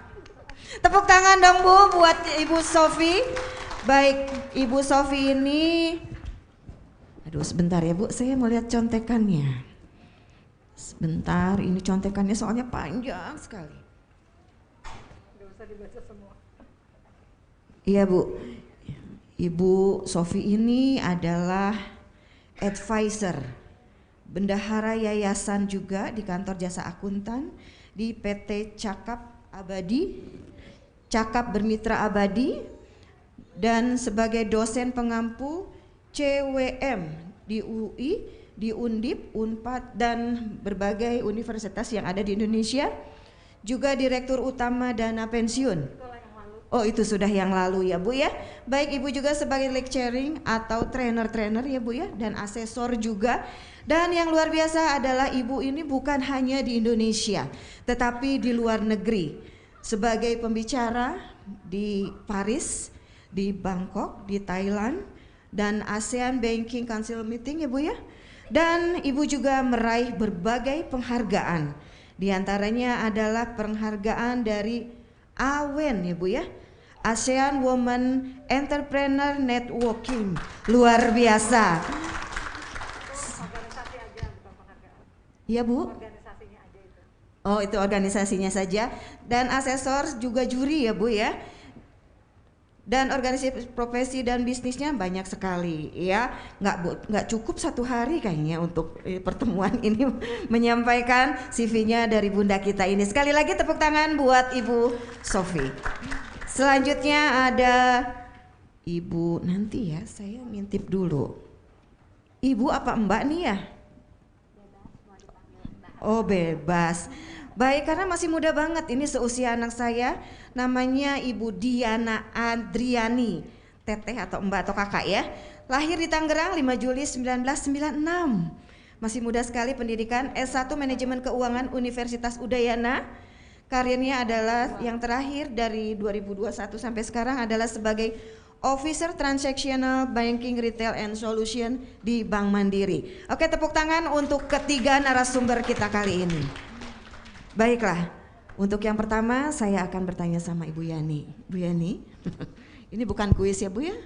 Tepuk tangan dong Bu buat Ibu Sofi. Baik, Ibu Sofi ini, aduh sebentar ya Bu, saya mau lihat contekannya. Sebentar, ini contekannya soalnya panjang sekali. Nggak usah dibaca semua. Iya Bu, Ibu Sofi ini adalah advisor, bendahara yayasan juga di kantor jasa akuntan di PT Cakap Abadi, Cakap Bermitra Abadi, dan sebagai dosen pengampu CWM di UI, di Undip, Unpad, dan berbagai universitas yang ada di Indonesia. Juga Direktur Utama Dana Pensiun. Oh itu sudah yang lalu ya Bu ya. Baik, Ibu juga sebagai lecturing atau trainer ya Bu ya, dan asesor juga. Dan yang luar biasa adalah Ibu ini bukan hanya di Indonesia tetapi di luar negeri. Sebagai pembicara di Paris, di Bangkok, di Thailand, dan ASEAN Banking Council Meeting ya Bu ya. Dan Ibu juga meraih berbagai penghargaan. Di antaranya adalah penghargaan dari AWEN ya Bu ya, ASEAN Women Entrepreneur Networking. Luar biasa. Iya Bu? Organisasinya aja itu. Oh itu organisasinya saja. Dan asesor juga juri ya Bu ya. Dan organisasi profesi dan bisnisnya banyak sekali ya. Nggak cukup satu hari kayaknya untuk pertemuan ini menyampaikan CV-nya dari Bunda kita ini. Sekali lagi tepuk tangan buat Ibu Sofi. Selanjutnya ada Ibu, nanti ya saya ngintip dulu. Ibu apa Mbak nih ya? Oh bebas. Baik, karena masih muda banget, ini seusia anak saya, namanya Ibu Diana Adriani, teteh atau mbak atau kakak ya. Lahir di Tangerang 5 Juli 1996. Masih muda sekali, pendidikan S1 Manajemen Keuangan Universitas Udayana. Karirnya adalah yang terakhir dari 2021 sampai sekarang adalah sebagai Officer Transactional Banking Retail and Solution di Bank Mandiri. Oke, tepuk tangan untuk ketiga narasumber kita kali ini. Baiklah, untuk yang pertama saya akan bertanya sama Ibu Yani. Bu Yani, ini bukan kuis ya Bu ya?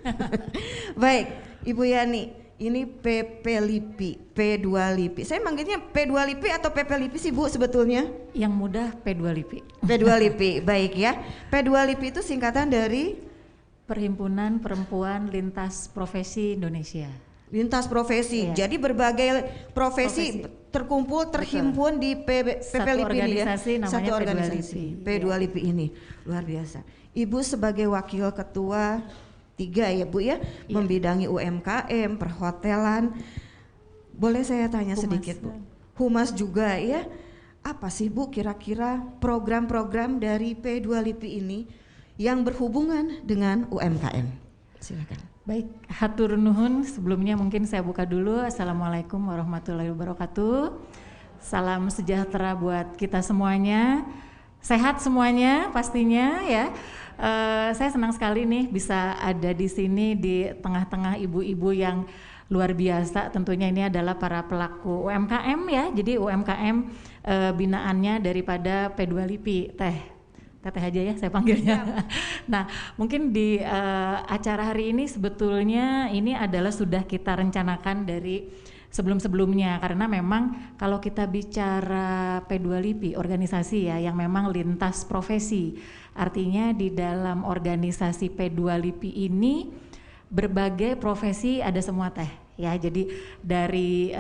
Baik, Ibu Yani, ini PP LIPI, P2 LIPI. Saya manggilnya P2 LIPI atau PP LIPI sih Bu sebetulnya? Yang mudah P2 LIPI. P2 LIPI, baik ya. P2 LIPI itu singkatan dari? Perhimpunan Perempuan Lintas Profesi Indonesia. Lintas profesi, Iya. jadi berbagai profesi terkumpul, terhimpun di PP LIPI ini ya. Satu organisasi, P2 LIPI ini, luar biasa. Ibu sebagai wakil ketua 3 ya Bu ya, membidangi UMKM, perhotelan. Boleh saya tanya sedikit Bu? Humas juga ya. Apa sih Bu kira-kira program-program dari P2 LIPI ini yang berhubungan dengan UMKM? Silakan. Baik, hatur nuhun. Sebelumnya mungkin saya buka dulu. Assalamualaikum warahmatullahi wabarakatuh. Salam sejahtera buat kita semuanya. Sehat semuanya pastinya ya. Saya senang sekali nih bisa ada di sini di tengah-tengah ibu-ibu yang luar biasa. Tentunya ini adalah para pelaku UMKM ya. Jadi UMKM binaannya daripada P2 LIPI. Teteh aja ya saya panggilnya. Nah, mungkin di acara hari ini sebetulnya ini adalah sudah kita rencanakan dari sebelum-sebelumnya, karena memang kalau kita bicara P2 LIPI organisasi ya yang memang lintas profesi, artinya di dalam organisasi P2 LIPI ini berbagai profesi ada semua teh. Ya, jadi dari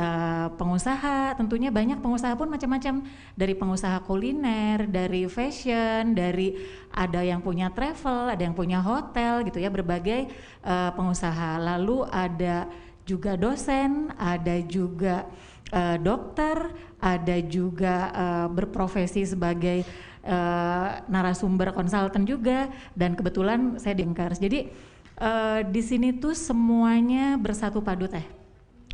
pengusaha, tentunya banyak pengusaha pun macam-macam, dari pengusaha kuliner, dari fashion, dari ada yang punya travel, ada yang punya hotel gitu ya, berbagai pengusaha. Lalu ada juga dosen, ada juga dokter, ada juga berprofesi sebagai narasumber konsultan juga, dan kebetulan saya di Engkers. Jadi di sini tuh semuanya bersatu padu teh.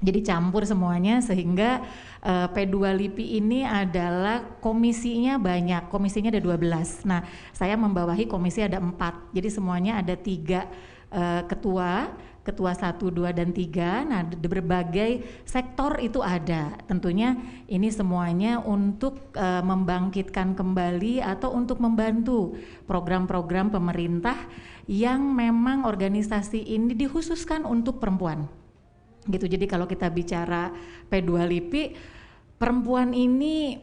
Jadi campur semuanya sehingga P2 LIPI ini adalah komisinya banyak, komisinya ada 12. Nah, saya membawahi komisi ada 4. Jadi semuanya ada 3 ketua 1, 2, dan 3. Nah, di berbagai sektor itu ada. Tentunya ini semuanya untuk membangkitkan kembali atau untuk membantu program-program pemerintah yang memang organisasi ini dikhususkan untuk perempuan. Gitu. Jadi kalau kita bicara P2 LIPI, perempuan ini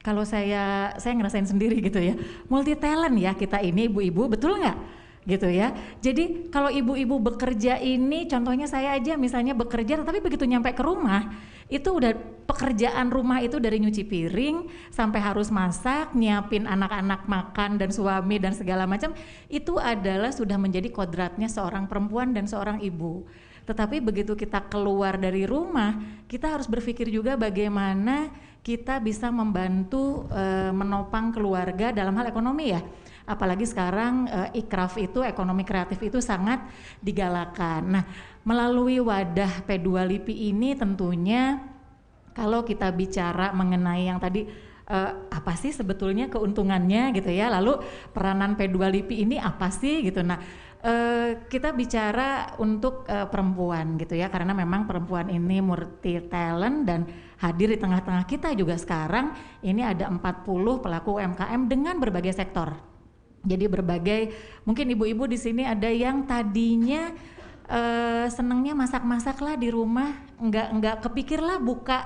kalau saya ngerasain sendiri gitu ya, multi talent ya kita ini ibu-ibu, betul nggak? Gitu ya. Jadi kalau ibu-ibu bekerja ini, contohnya saya aja misalnya bekerja, tapi begitu nyampe ke rumah itu udah pekerjaan rumah itu dari nyuci piring sampai harus masak, nyiapin anak-anak makan dan suami dan segala macam, itu adalah sudah menjadi kodratnya seorang perempuan dan seorang ibu. Tetapi begitu kita keluar dari rumah, kita harus berpikir juga bagaimana kita bisa membantu menopang keluarga dalam hal ekonomi ya. Apalagi sekarang ikraf itu, ekonomi kreatif itu sangat digalakan. Nah, melalui wadah P2 LIPI ini tentunya kalau kita bicara mengenai yang tadi apa sih sebetulnya keuntungannya gitu ya, lalu peranan P2 LIPI ini apa sih gitu. Nah, kita bicara untuk perempuan gitu ya, karena memang perempuan ini multi talent dan hadir di tengah-tengah kita juga sekarang. Ini ada 40 pelaku UMKM dengan berbagai sektor. Jadi berbagai, mungkin ibu-ibu di sini ada yang tadinya senengnya masak-masak lah di rumah, nggak kepikir lah buka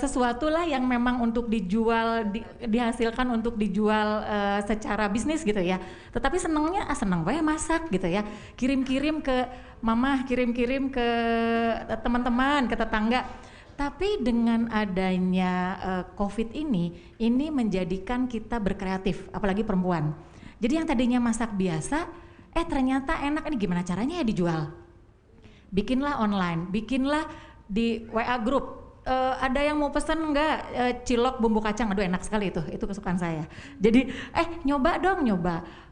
sesuatu lah yang memang untuk dijual, dihasilkan untuk dijual secara bisnis gitu ya. Tetapi senengnya seneng banget masak gitu ya. Kirim-kirim ke mama, kirim-kirim ke teman-teman, ke tetangga. Tapi dengan adanya COVID ini menjadikan kita berkreatif, apalagi perempuan. Jadi yang tadinya masak biasa, ternyata enak, ini gimana caranya ya dijual? Bikinlah online, bikinlah di WA group. Ada yang mau pesen enggak cilok bumbu kacang, aduh enak sekali itu kesukaan saya. Jadi nyoba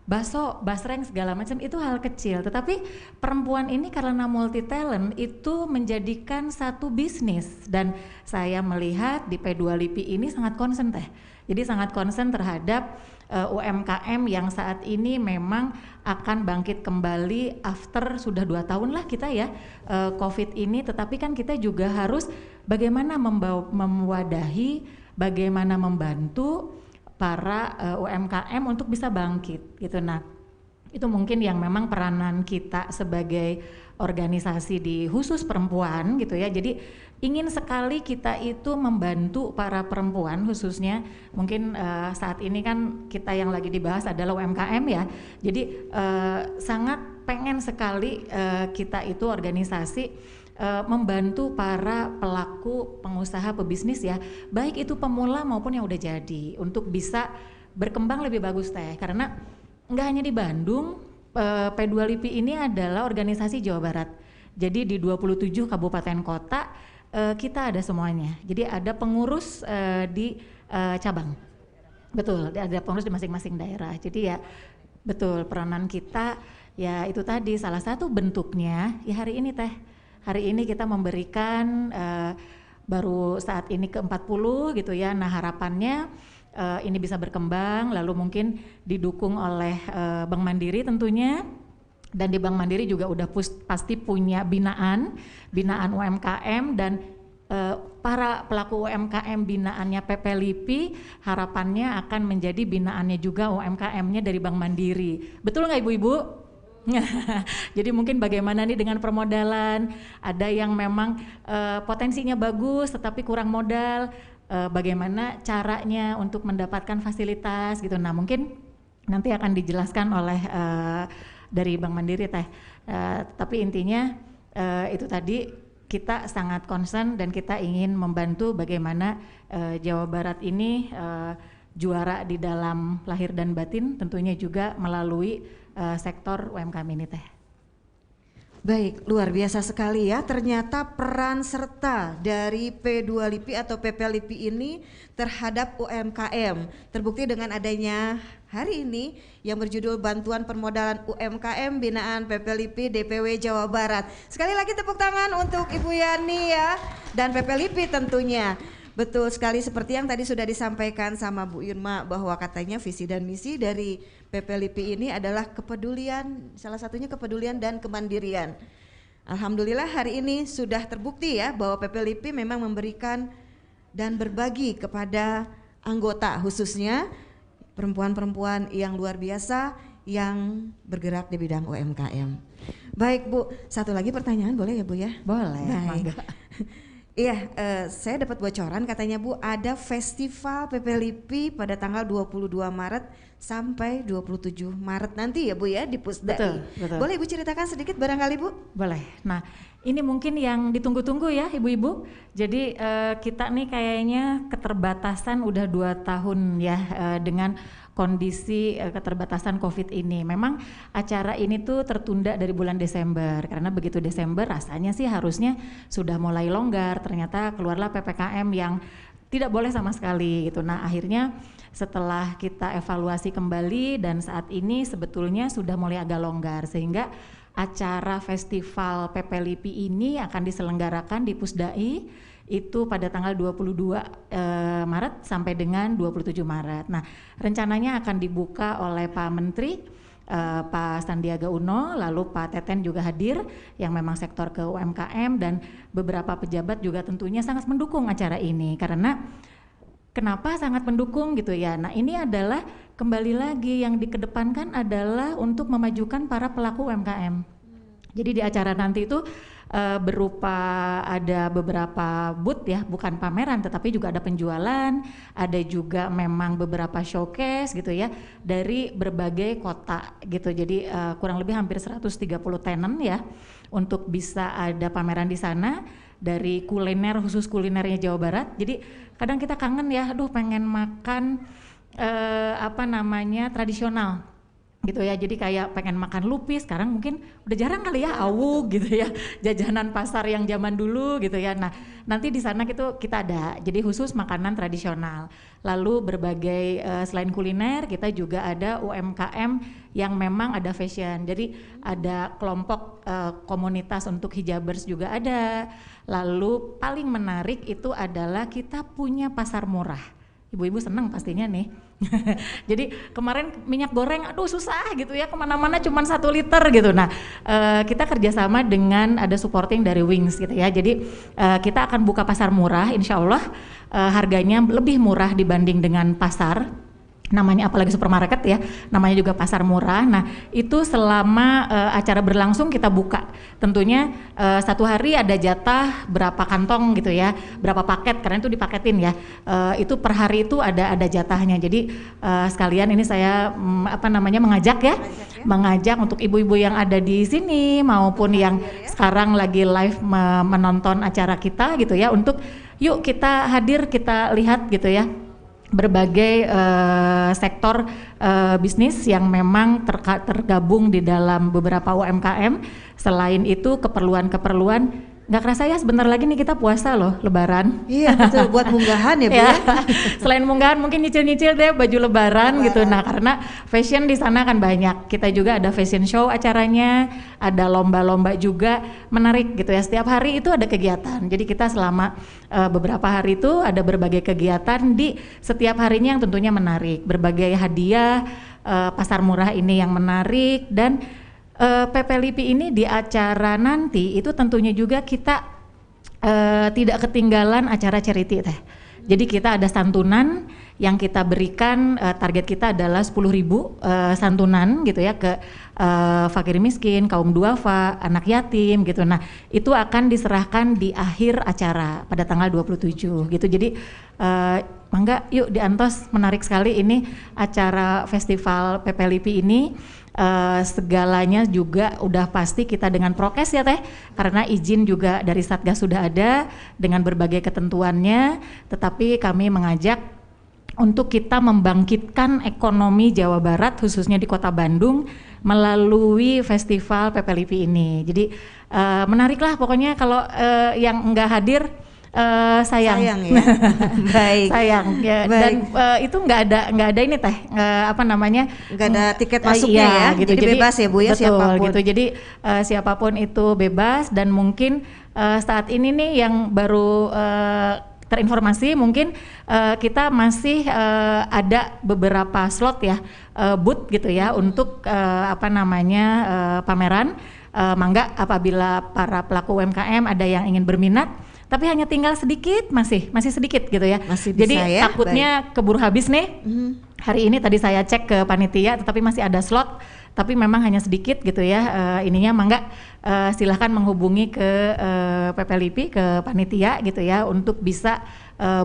bakso, basreng segala macam, itu hal kecil. Tetapi perempuan ini karena multi talent itu menjadikan satu bisnis, dan saya melihat di P2 LIPI ini sangat konsen teh. Jadi sangat konsen terhadap UMKM yang saat ini memang akan bangkit kembali after sudah 2 tahun lah kita ya COVID ini. Tetapi kan kita juga harus bagaimana mewadahi, bagaimana membantu para UMKM untuk bisa bangkit gitu. Nah, itu mungkin yang memang peranan kita sebagai organisasi di khusus perempuan gitu ya. Jadi ingin sekali kita itu membantu para perempuan, khususnya mungkin saat ini kan kita yang lagi dibahas adalah UMKM ya. Jadi sangat pengen sekali kita itu organisasi membantu para pelaku pengusaha pebisnis ya, baik itu pemula maupun yang udah jadi, untuk bisa berkembang lebih bagus teh. Karena nggak hanya di Bandung, P2 LIPI ini adalah organisasi Jawa Barat. Jadi di 27 kabupaten kota kita ada semuanya. Jadi ada pengurus di cabang. Betul, ada pengurus di masing-masing daerah. Jadi ya betul, peranan kita Ya itu tadi salah satu bentuknya ya hari ini Teh. Hari ini kita memberikan baru saat ini ke-40 gitu ya. Nah harapannya ini bisa berkembang, lalu mungkin didukung oleh Bank Mandiri tentunya. Dan di Bank Mandiri juga udah pasti punya binaan UMKM, dan para pelaku UMKM binaannya PP LIPI harapannya akan menjadi binaannya juga UMKM-nya dari Bank Mandiri. Betul nggak Ibu-Ibu? Jadi mungkin bagaimana nih dengan permodalan, ada yang memang potensinya bagus tetapi kurang modal, bagaimana caranya untuk mendapatkan fasilitas gitu. Nah mungkin nanti akan dijelaskan oleh dari Bank Mandiri Teh. Tapi intinya itu tadi kita sangat concern dan kita ingin membantu bagaimana Jawa Barat ini juara di dalam lahir dan batin, tentunya juga melalui sektor UMKM ini Teh. Baik, luar biasa sekali ya. Ternyata peran serta dari P2 LIPI atau PP LIPI ini terhadap UMKM terbukti dengan adanya hari ini yang berjudul Bantuan Permodalan UMKM Binaan PP LIPI DPW Jawa Barat. Sekali lagi tepuk tangan untuk Ibu Yani ya, dan PP LIPI tentunya. Betul sekali seperti yang tadi sudah disampaikan sama Bu Irma bahwa katanya visi dan misi dari PP LIPI ini adalah kepedulian, salah satunya kepedulian dan kemandirian. Alhamdulillah hari ini sudah terbukti ya bahwa PP LIPI memang memberikan dan berbagi kepada anggota, khususnya perempuan-perempuan yang luar biasa yang bergerak di bidang UMKM. Baik Bu, satu lagi pertanyaan boleh ya Bu ya? Boleh. Baik. Iya, saya dapat bocoran katanya Bu ada festival PP LIPI pada tanggal 22 Maret sampai 27 Maret nanti ya Bu ya di Pusdai. Betul. Boleh Ibu ceritakan sedikit barangkali Bu? Boleh. Nah ini mungkin yang ditunggu-tunggu ya Ibu-Ibu. Jadi kita nih kayaknya keterbatasan udah 2 tahun ya dengan kondisi keterbatasan COVID ini. Memang acara ini tuh tertunda dari bulan Desember karena begitu Desember rasanya sih harusnya sudah mulai longgar, ternyata keluarlah PPKM yang tidak boleh sama sekali gitu. Nah akhirnya setelah kita evaluasi kembali dan saat ini sebetulnya sudah mulai agak longgar sehingga acara festival PP LIPI ini akan diselenggarakan di Pusdai itu pada tanggal 22 Maret sampai dengan 27 Maret. Nah, rencananya akan dibuka oleh Pak Menteri, Pak Sandiaga Uno, lalu Pak Teten juga hadir yang memang sektor ke UMKM, dan beberapa pejabat juga tentunya sangat mendukung acara ini. Karena kenapa sangat mendukung gitu ya? Nah, ini adalah kembali lagi yang dikedepankan adalah untuk memajukan para pelaku UMKM. Jadi di acara nanti itu berupa ada beberapa booth ya, bukan pameran tetapi juga ada penjualan, ada juga memang beberapa showcase gitu ya dari berbagai kota gitu. Jadi kurang lebih hampir 130 tenan ya untuk bisa ada pameran di sana dari kuliner, khusus kulinernya Jawa Barat. Jadi kadang kita kangen ya, aduh pengen makan tradisional gitu ya, jadi kayak pengen makan lupis, sekarang mungkin udah jarang kali ya, awuk gitu ya, jajanan pasar yang zaman dulu gitu ya. Nah nanti di sana gitu kita ada, jadi khusus makanan tradisional. Lalu berbagai selain kuliner kita juga ada UMKM yang memang ada fashion, jadi ada kelompok komunitas untuk hijabers juga ada. Lalu paling menarik itu adalah kita punya pasar murah. Ibu-ibu senang pastinya nih. Jadi kemarin minyak goreng aduh susah gitu ya, kemana-mana cuma 1 liter gitu. Nah kita kerjasama dengan ada supporting dari Wings gitu ya. Jadi kita akan buka pasar murah, insya Allah harganya lebih murah dibanding dengan pasar. Namanya apalagi supermarket ya, namanya juga pasar murah. Nah itu selama acara berlangsung kita buka, tentunya 1 hari ada jatah berapa kantong gitu ya, berapa paket, karena itu dipaketin ya, itu per hari itu ada jatahnya. Jadi sekalian ini saya mengajak untuk ibu-ibu yang ada di sini maupun yang sekarang lagi live menonton acara kita gitu ya, untuk yuk kita hadir, kita lihat gitu ya berbagai sektor bisnis yang memang tergabung di dalam beberapa UMKM. Selain itu keperluan-keperluan Nggak kerasa ya sebentar lagi nih kita puasa loh, Lebaran. Iya betul, buat munggahan ya Bu ya. Selain munggahan mungkin nyicil-nyicil deh baju lebaran gitu. Nah karena fashion di sana kan banyak. Kita juga ada fashion show acaranya, ada lomba-lomba juga menarik gitu ya. Setiap hari itu ada kegiatan. Jadi kita selama beberapa hari itu ada berbagai kegiatan di setiap harinya yang tentunya menarik. Berbagai hadiah, pasar murah ini yang menarik, dan PP LIPI ini di acara nanti itu tentunya juga kita tidak ketinggalan acara charity teh. Jadi kita ada santunan yang kita berikan, target kita adalah 10.000 santunan gitu ya ke fakir miskin, kaum duafa, anak yatim gitu. Nah itu akan diserahkan di akhir acara pada tanggal 27 gitu. Jadi mangga yuk di Antos, menarik sekali ini acara festival PP LIPI ini. Segalanya juga udah pasti kita dengan prokes ya teh, karena izin juga dari Satgas sudah ada dengan berbagai ketentuannya, tetapi kami mengajak untuk kita membangkitkan ekonomi Jawa Barat khususnya di Kota Bandung melalui festival PP LIPI ini. Jadi menarik lah pokoknya, kalau yang enggak hadir sayang ya. Baik. Sayang ya. Baik. Dan itu nggak ada ini teh apa namanya, nggak ada tiket masuknya ya, gitu. Jadi bebas ya Bu ya, betul, siapapun gitu. Jadi siapapun itu bebas, dan mungkin saat ini nih yang baru terinformasi mungkin kita masih ada beberapa slot ya, booth gitu ya untuk apa namanya pameran. Mangga apabila para pelaku UMKM ada yang ingin berminat, tapi hanya tinggal sedikit, masih sedikit gitu ya. Masih bisa. Jadi ya? takutnya Baik. keburu habis nih. Hari ini tadi saya cek ke panitia, tetapi masih ada slot, tapi memang hanya sedikit gitu ya. Ininya mangga silahkan menghubungi ke PP LIPI, ke panitia gitu ya, untuk bisa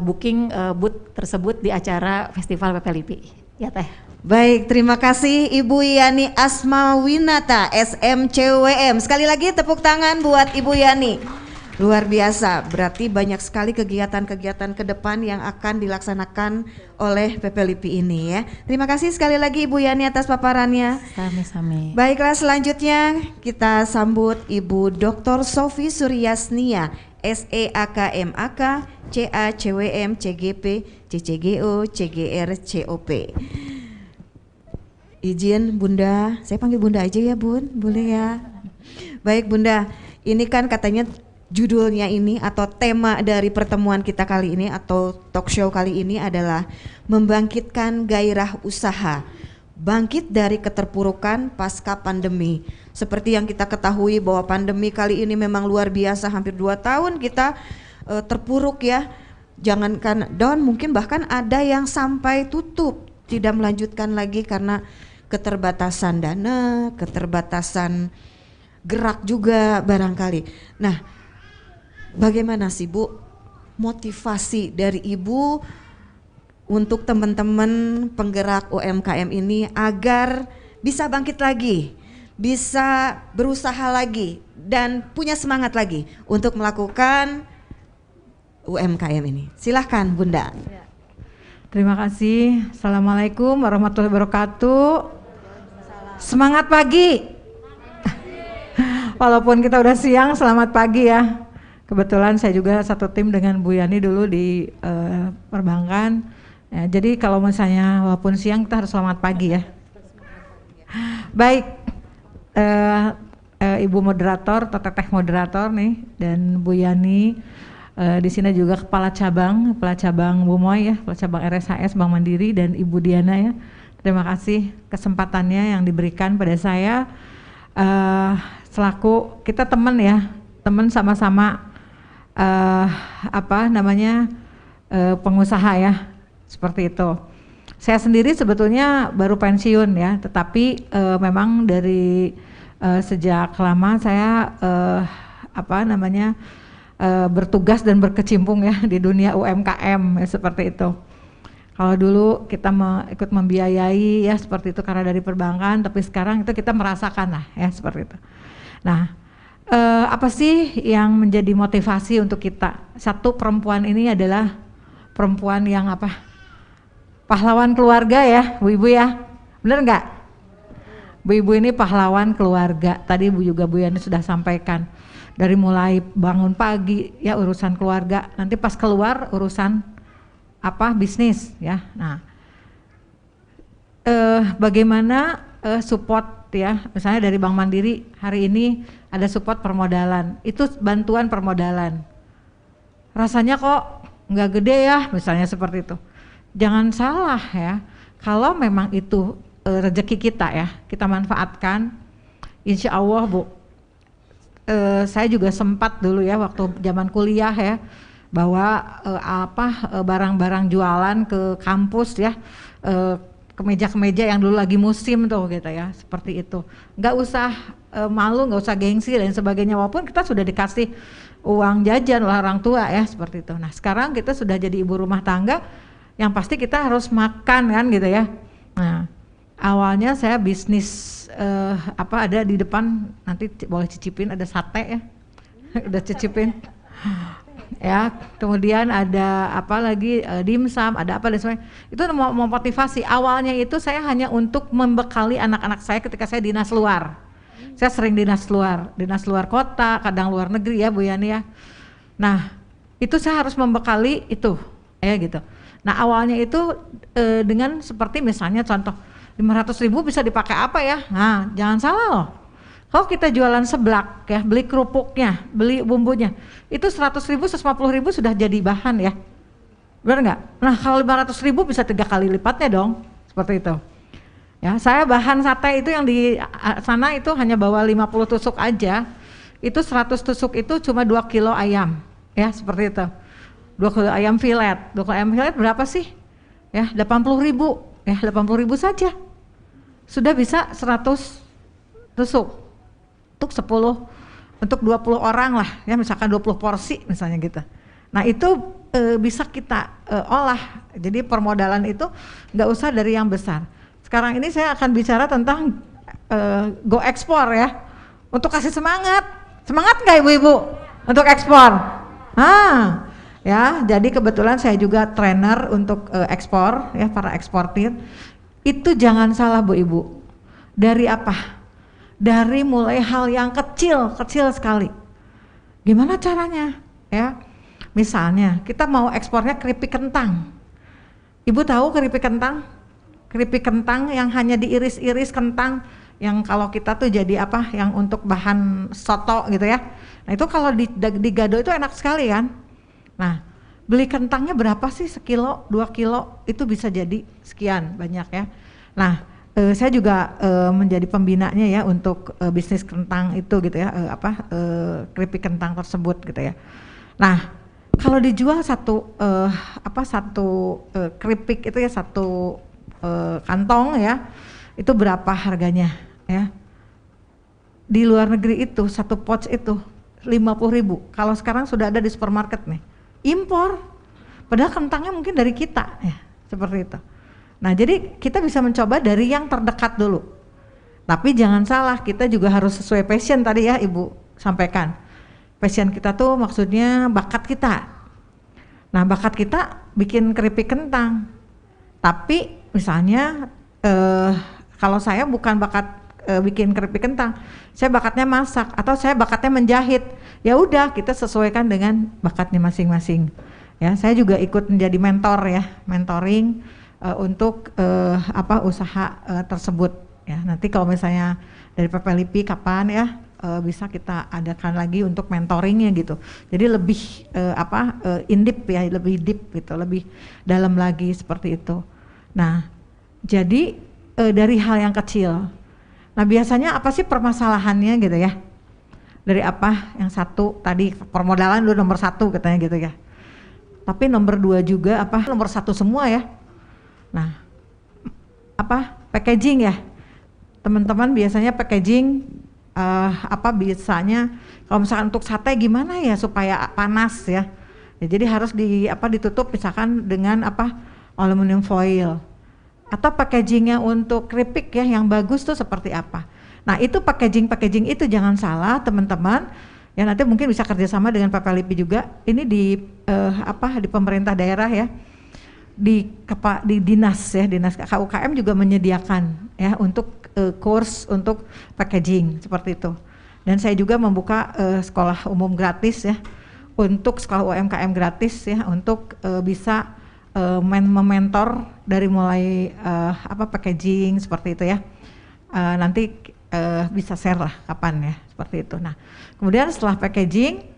booking booth tersebut di acara festival PP LIPI. Ya teh. Baik, terima kasih Ibu Yani Asmawinata, SMCWM. Sekali lagi tepuk tangan buat Ibu Yani. Luar biasa, berarti banyak sekali kegiatan-kegiatan ke depan yang akan dilaksanakan oleh PP LIPI ini ya. Terima kasih sekali lagi Ibu Yani atas paparannya. Sami-sami. Baiklah, selanjutnya kita sambut Ibu Dr. Sofi Suryasnia, SEAKMAK, CACWM, CGP, CCGO, CGR, COP. Izin Bunda, saya panggil Bunda aja ya Bun, boleh ya? Baik Bunda, ini kan katanya judulnya ini atau tema dari pertemuan kita kali ini atau talk show kali ini adalah membangkitkan gairah usaha, bangkit dari keterpurukan pasca pandemi. Seperti yang kita ketahui bahwa pandemi kali ini memang luar biasa, hampir 2 tahun kita terpuruk ya. Jangankan down, mungkin bahkan ada yang sampai tutup, tidak melanjutkan lagi karena keterbatasan dana, keterbatasan gerak juga barangkali. Nah, bagaimana sih Bu motivasi dari Ibu untuk teman-teman penggerak UMKM ini agar bisa bangkit lagi, bisa berusaha lagi, dan punya semangat lagi untuk melakukan UMKM ini? Silahkan Bunda. Terima kasih. Assalamualaikum warahmatullahi wabarakatuh. Semangat pagi. Walaupun kita udah siang, selamat pagi ya. Kebetulan saya juga satu tim dengan Bu Yani dulu di perbankan. Ya, jadi kalau misalnya walaupun siang kita harus selamat pagi ya. Baik, Ibu moderator, teteh moderator nih, dan Bu Yani. Di sini juga kepala cabang Bumoy ya, kepala cabang RSHS Bank Mandiri, dan Ibu Diana ya. Terima kasih kesempatannya yang diberikan pada saya. Selaku kita teman ya, teman sama-sama pengusaha ya, seperti itu. Saya sendiri sebetulnya baru pensiun ya, tetapi memang dari sejak lama saya bertugas dan berkecimpung ya di dunia UMKM ya, seperti itu. Kalau dulu kita ikut membiayai ya seperti itu karena dari perbankan, tapi sekarang itu kita merasakan lah ya seperti itu. Nah, apa sih yang menjadi motivasi untuk kita? Satu, perempuan ini adalah perempuan yang pahlawan keluarga ya, Bu Ibu ya, bener nggak? Bu Ibu ini pahlawan keluarga. Tadi Bu Yani sudah sampaikan. Dari mulai bangun pagi ya urusan keluarga, nanti pas keluar urusan bisnis ya. Nah, bagaimana support ya, misalnya dari Bank Mandiri hari ini ada support permodalan, itu bantuan permodalan. Rasanya kok nggak gede ya, misalnya seperti itu. Jangan salah ya, kalau memang itu rezeki kita ya, kita manfaatkan, insya Allah Bu. Saya juga sempat dulu ya waktu zaman kuliah ya, bawa barang-barang jualan ke kampus ya, kemeja-kemeja yang dulu lagi musim tuh gitu ya, seperti itu. Nggak usah malu, nggak usah gengsi dan sebagainya, walaupun kita sudah dikasih uang jajan oleh orang tua ya, seperti itu. Nah sekarang kita sudah jadi ibu rumah tangga, yang pasti kita harus makan kan gitu ya. Nah awalnya saya bisnis ada di depan, nanti boleh cicipin, ada sate ya, udah cicipin ya, kemudian ada dimsum, ada apa dan sebagainya. Itu mau motivasi. Awalnya itu saya hanya untuk membekali anak-anak saya ketika saya dinas luar. Saya sering dinas luar kota, kadang luar negeri ya Bu Yani ya. Nah itu saya harus membekali itu ya gitu. Nah awalnya itu dengan seperti misalnya contoh 500.000 bisa dipakai apa ya? Nah jangan salah loh. Kalau kita jualan seblak ya, beli kerupuknya, beli bumbunya, itu 100.000, 150.000 sudah jadi bahan ya. Benar nggak? Nah kalau 500.000 bisa 3 kali lipatnya dong, seperti itu. Ya, saya bahan sate itu yang di sana itu hanya bawa 50 tusuk aja, itu 100 tusuk itu cuma 2 kilo ayam, ya seperti itu. 2 kilo ayam filet, 2 kilo ayam filet berapa sih? Ya 80.000, ya 80.000 saja. Sudah bisa 100 tusuk. Untuk 10, untuk 20 orang lah ya, misalkan 20 porsi misalnya gitu. Nah itu bisa kita olah, jadi permodalan itu nggak usah dari yang besar. Sekarang ini saya akan bicara tentang go ekspor ya, untuk kasih semangat nggak ibu-ibu untuk ekspor? Ya jadi kebetulan saya juga trainer untuk ekspor ya, para eksportir. Itu jangan salah Bu Ibu, dari apa? Dari mulai hal yang kecil sekali. Gimana caranya? Ya, misalnya kita mau ekspornya keripik kentang. Ibu tahu keripik kentang? Keripik kentang yang hanya diiris-iris kentang, yang kalau kita tuh jadi yang untuk bahan soto gitu ya. Nah itu kalau digado itu enak sekali kan. Nah beli kentangnya berapa sih, 1 kilo, 2 kilo, itu bisa jadi sekian banyak ya. Nah saya juga menjadi pembinanya ya untuk bisnis kentang itu gitu ya, keripik kentang tersebut gitu ya. Nah kalau dijual satu keripik itu ya, satu kantong ya, itu berapa harganya ya? Di luar negeri itu satu pouch itu 50.000. Kalau sekarang sudah ada di supermarket nih, impor. Padahal kentangnya mungkin dari kita ya, seperti itu. Nah jadi kita bisa mencoba dari yang terdekat dulu. Tapi jangan salah, kita juga harus sesuai passion tadi ya Ibu sampaikan. Passion kita tuh maksudnya bakat kita. Nah bakat kita bikin keripik kentang. Tapi misalnya kalau saya bukan bakat bikin keripik kentang, saya bakatnya masak atau saya bakatnya menjahit. Ya udah kita sesuaikan dengan bakatnya masing-masing. Ya saya juga ikut menjadi mentor ya, mentoring untuk usaha tersebut ya. Nanti kalau misalnya dari PP LIPI kapan ya bisa kita adakan lagi untuk mentoringnya gitu. Jadi lebih in deep ya, lebih deep gitu, lebih dalam lagi seperti itu. Nah jadi dari hal yang kecil. Nah biasanya apa sih permasalahannya gitu ya? Dari yang satu tadi permodalan dulu nomor 1 katanya gitu ya. Tapi nomor 2 juga nomor 1 semua ya. Nah, packaging ya, teman-teman biasanya packaging biasanya kalau misalkan untuk sate gimana ya supaya panas ya, jadi harus ditutup misalkan dengan aluminium foil, atau packagingnya untuk keripik ya yang bagus tuh seperti apa. Nah itu packaging itu jangan salah teman-teman ya, nanti mungkin bisa kerjasama dengan PP LIPI juga. Ini di pemerintah daerah ya, di dinas KUKM juga menyediakan ya untuk course untuk packaging seperti itu. Dan saya juga membuka sekolah umum gratis ya, untuk sekolah UMKM gratis ya, untuk bisa mementor dari mulai packaging seperti itu ya. Nanti bisa share lah kapan ya, seperti itu. Nah, kemudian setelah packaging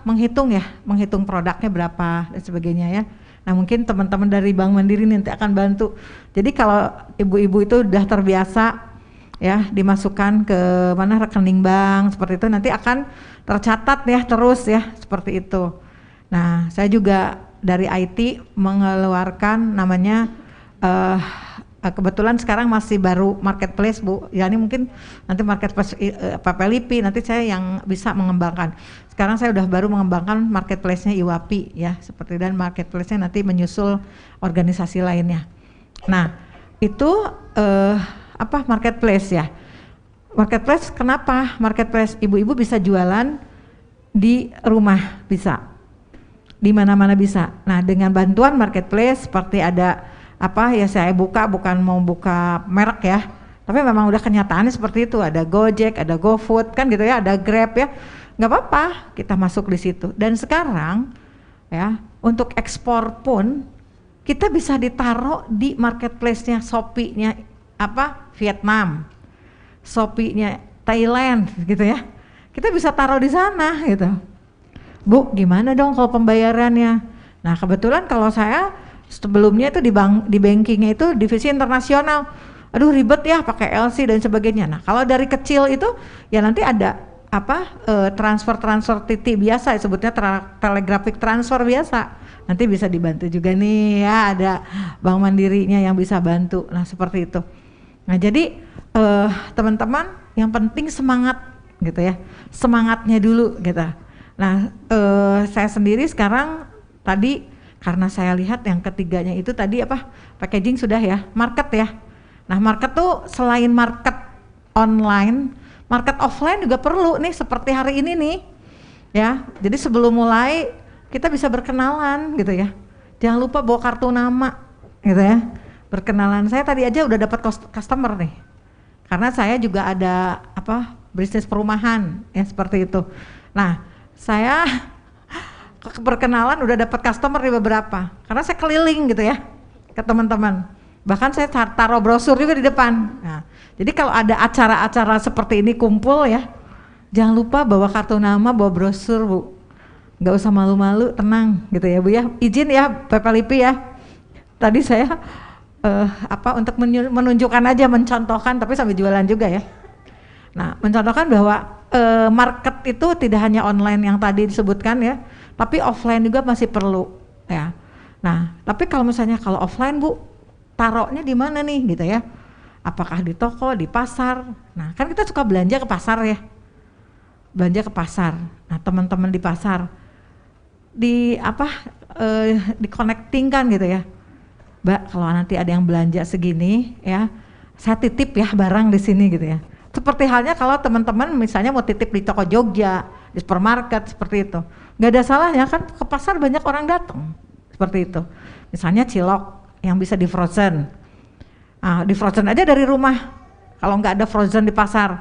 menghitung produknya berapa dan sebagainya ya. Nah, mungkin teman-teman dari Bank Mandiri nanti akan bantu. Jadi kalau ibu-ibu itu udah terbiasa ya dimasukkan ke rekening bank seperti itu, nanti akan tercatat ya terus ya, seperti itu. Nah, saya juga dari IT mengeluarkan namanya kebetulan sekarang masih baru marketplace Bu, ya ini mungkin nanti marketplace PPLIPI nanti saya yang bisa mengembangkan. Sekarang saya udah baru mengembangkan marketplace-nya IWAPI ya, seperti, dan marketplace-nya nanti menyusul organisasi lainnya. Nah, itu marketplace ya. Marketplace kenapa? Marketplace ibu-ibu bisa jualan di rumah, bisa. Di mana-mana bisa. Nah, dengan bantuan marketplace seperti ada saya buka, bukan mau buka merek ya, tapi memang udah kenyataannya seperti itu. Ada Gojek, ada GoFood kan gitu ya, ada Grab ya, nggak apa-apa kita masuk di situ. Dan sekarang ya untuk ekspor pun kita bisa ditaruh di marketplace-nya Shopee-nya Vietnam, Shopee-nya Thailand gitu ya, kita bisa taruh di sana gitu. Bu, gimana dong kalau pembayarannya? Nah, kebetulan kalau saya sebelumnya itu di bankingnya itu divisi internasional, aduh ribet ya pakai LC dan sebagainya. Nah, kalau dari kecil itu ya nanti ada transfer TT biasa, sebutnya telegraphic transfer biasa, nanti bisa dibantu juga nih ya, ada Bank Mandirinya yang bisa bantu. Nah, seperti itu. Nah, jadi teman-teman yang penting semangat gitu ya, semangatnya dulu gitu. Nah, saya sendiri sekarang tadi karena saya lihat yang ketiganya itu tadi packaging sudah ya, market ya. Nah, market tuh selain market online, market offline juga perlu nih, seperti hari ini nih ya. Jadi sebelum mulai kita bisa berkenalan gitu ya, jangan lupa bawa kartu nama gitu ya, berkenalan. Saya tadi aja udah dapat customer nih, karena saya juga ada bisnis perumahan ya, seperti itu. Nah, saya perkenalan udah dapat customer di beberapa, karena saya keliling gitu ya ke teman-teman, bahkan saya taruh brosur juga di depan. Nah, jadi kalau ada acara-acara seperti ini kumpul ya, jangan lupa bawa kartu nama, bawa brosur Bu, nggak usah malu-malu, tenang gitu ya Bu ya. Izin ya PPLIPI ya, tadi saya untuk menunjukkan aja, mencontohkan, tapi sambil jualan juga ya. Nah, mencontohkan bahwa market itu tidak hanya online yang tadi disebutkan ya, tapi offline juga masih perlu ya. Nah, tapi kalau misalnya kalau offline Bu, taruhnya di mana nih gitu ya? Apakah di toko, di pasar? Nah, kan kita suka belanja ke pasar ya, belanja ke pasar. Nah, teman-teman di pasar di di connecting kan gitu ya, Mbak, kalau nanti ada yang belanja segini ya, saya titip ya barang di sini gitu ya. Seperti halnya kalau teman-teman misalnya mau titip di toko Jogja, di supermarket seperti itu, nggak ada salahnya kan, ke pasar banyak orang datang seperti itu. Misalnya cilok yang bisa di frozen, di frozen aja dari rumah. Kalau nggak ada frozen di pasar,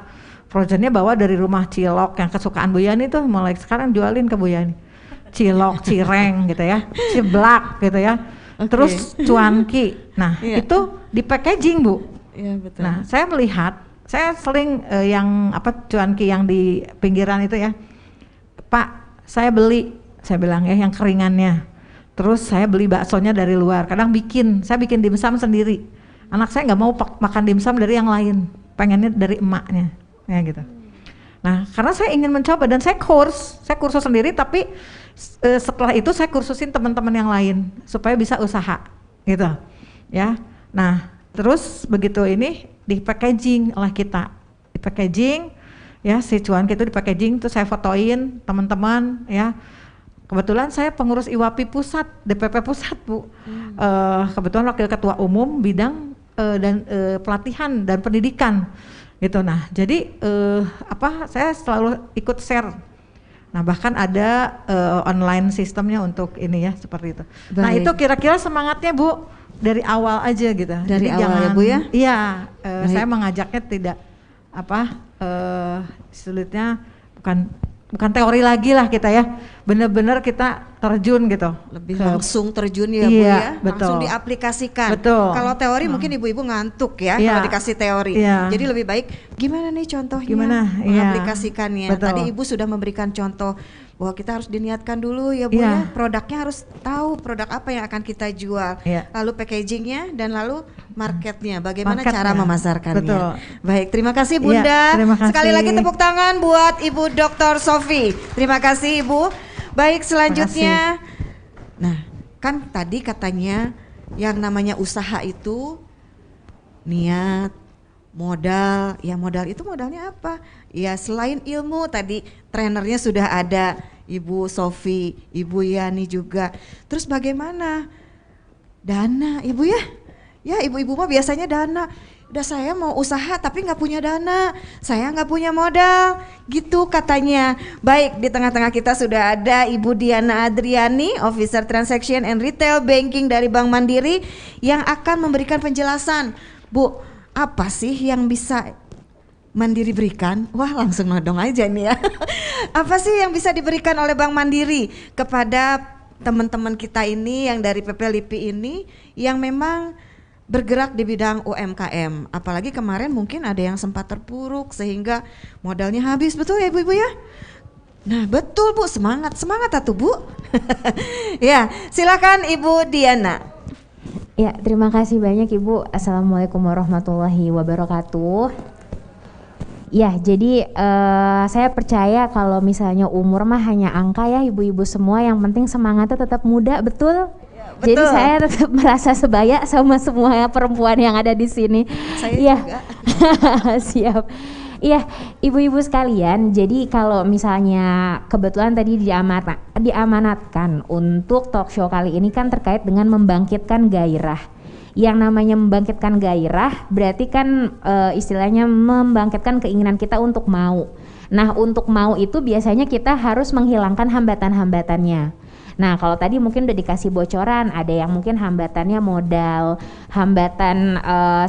frozennya bawa dari rumah. Cilok yang kesukaan Bu Yani tuh mulai sekarang jualin ke Bu Yani, cilok, cireng gitu ya, ciblak gitu ya, terus cuanki. Nah, itu di packaging Bu. Iya, betul. Nah, saya melihat, saya sering yang cuanki yang di pinggiran itu ya, Pak, saya beli, saya bilang ya yang keringannya. Terus saya beli baksonya dari luar, kadang saya bikin dimsum sendiri. Anak saya nggak mau makan dimsum dari yang lain, pengennya dari emaknya, ya gitu. Nah, karena saya ingin mencoba dan saya kursus sendiri, tapi setelah itu saya kursusin teman-teman yang lain supaya bisa usaha, gitu, ya. Nah, terus begitu ini di packaging oleh kita, di packaging ya, si cuanki itu di packaging, tuh saya fotoin teman-teman ya. Kebetulan saya pengurus IWAPI pusat, DPP pusat Bu. Kebetulan wakil ketua umum bidang dan pelatihan dan pendidikan gitu. Nah, jadi saya selalu ikut share. Nah, bahkan ada online sistemnya untuk ini ya, seperti itu. Baik. Nah, itu kira-kira semangatnya Bu dari awal aja gitu. Dari jadi awal jangan, ya Bu ya? Iya, saya mengajaknya tidak sulitnya bukan teori lagi lah kita ya, benar-benar kita terjun gitu. Lebih langsung terjun ya Bu iya, ya, betul. langsung diaplikasikan. Betul. Kalau teori mungkin ibu-ibu ngantuk ya Iya. kalau dikasih teori. Iya. Jadi lebih baik gimana nih contohnya Gimana? Iya. mengaplikasikannya. Betul. Tadi ibu sudah memberikan contoh bahwa kita harus diniatkan dulu ya Bu Iya. ya, produknya harus tahu produk apa yang akan kita jual, Iya. lalu packagingnya dan lalu marketnya, bagaimana Marketnya. cara memasarkannya. Betul. Baik, terima kasih Iya, Bunda. terima kasih. Sekali lagi tepuk tangan buat Ibu Dr. Sofi. Terima kasih Ibu. Baik, selanjutnya. Nah, kan tadi katanya yang namanya usaha itu niat, modal. Ya modal itu modalnya apa? Ya selain ilmu tadi trenernya sudah ada Ibu Sofi, Ibu Yani juga. Terus bagaimana? Dana Ibu ya? Ya ibu-ibu mah biasanya dana. Udah saya mau usaha tapi nggak punya dana, saya nggak punya modal, gitu katanya. Baik, di tengah-tengah kita sudah ada Ibu Diana Adriani, Officer Transaction and Retail Banking dari Bank Mandiri yang akan memberikan penjelasan. Bu, apa sih yang bisa Mandiri berikan? Wah, langsung nodong aja nih ya. Apa sih yang bisa diberikan oleh Bank Mandiri kepada teman-teman kita ini yang dari PP LIPI ini yang memang bergerak di bidang UMKM, apalagi kemarin mungkin ada yang sempat terpuruk sehingga modalnya habis, betul ya ibu-ibu ya? Nah betul Bu, semangat atuh Bu. Ya, silakan Ibu Diana. Ya, terima kasih banyak Ibu. Assalamualaikum warahmatullahi wabarakatuh. Ya, jadi saya percaya kalau misalnya umur mah hanya angka ya ibu-ibu semua, yang penting semangatnya tetap muda, betul? Betul. Jadi saya tetap merasa sebaya sama semua perempuan yang ada di sini. Saya juga. Siap. Iya, ibu-ibu sekalian. Jadi kalau misalnya kebetulan tadi diamanatkan untuk talk show kali ini kan terkait dengan membangkitkan gairah. Yang namanya membangkitkan gairah berarti kan istilahnya membangkitkan keinginan kita untuk mau. Nah, untuk mau itu biasanya kita harus menghilangkan hambatan-hambatannya. Nah, kalau tadi mungkin udah dikasih bocoran, ada yang mungkin hambatannya modal, hambatan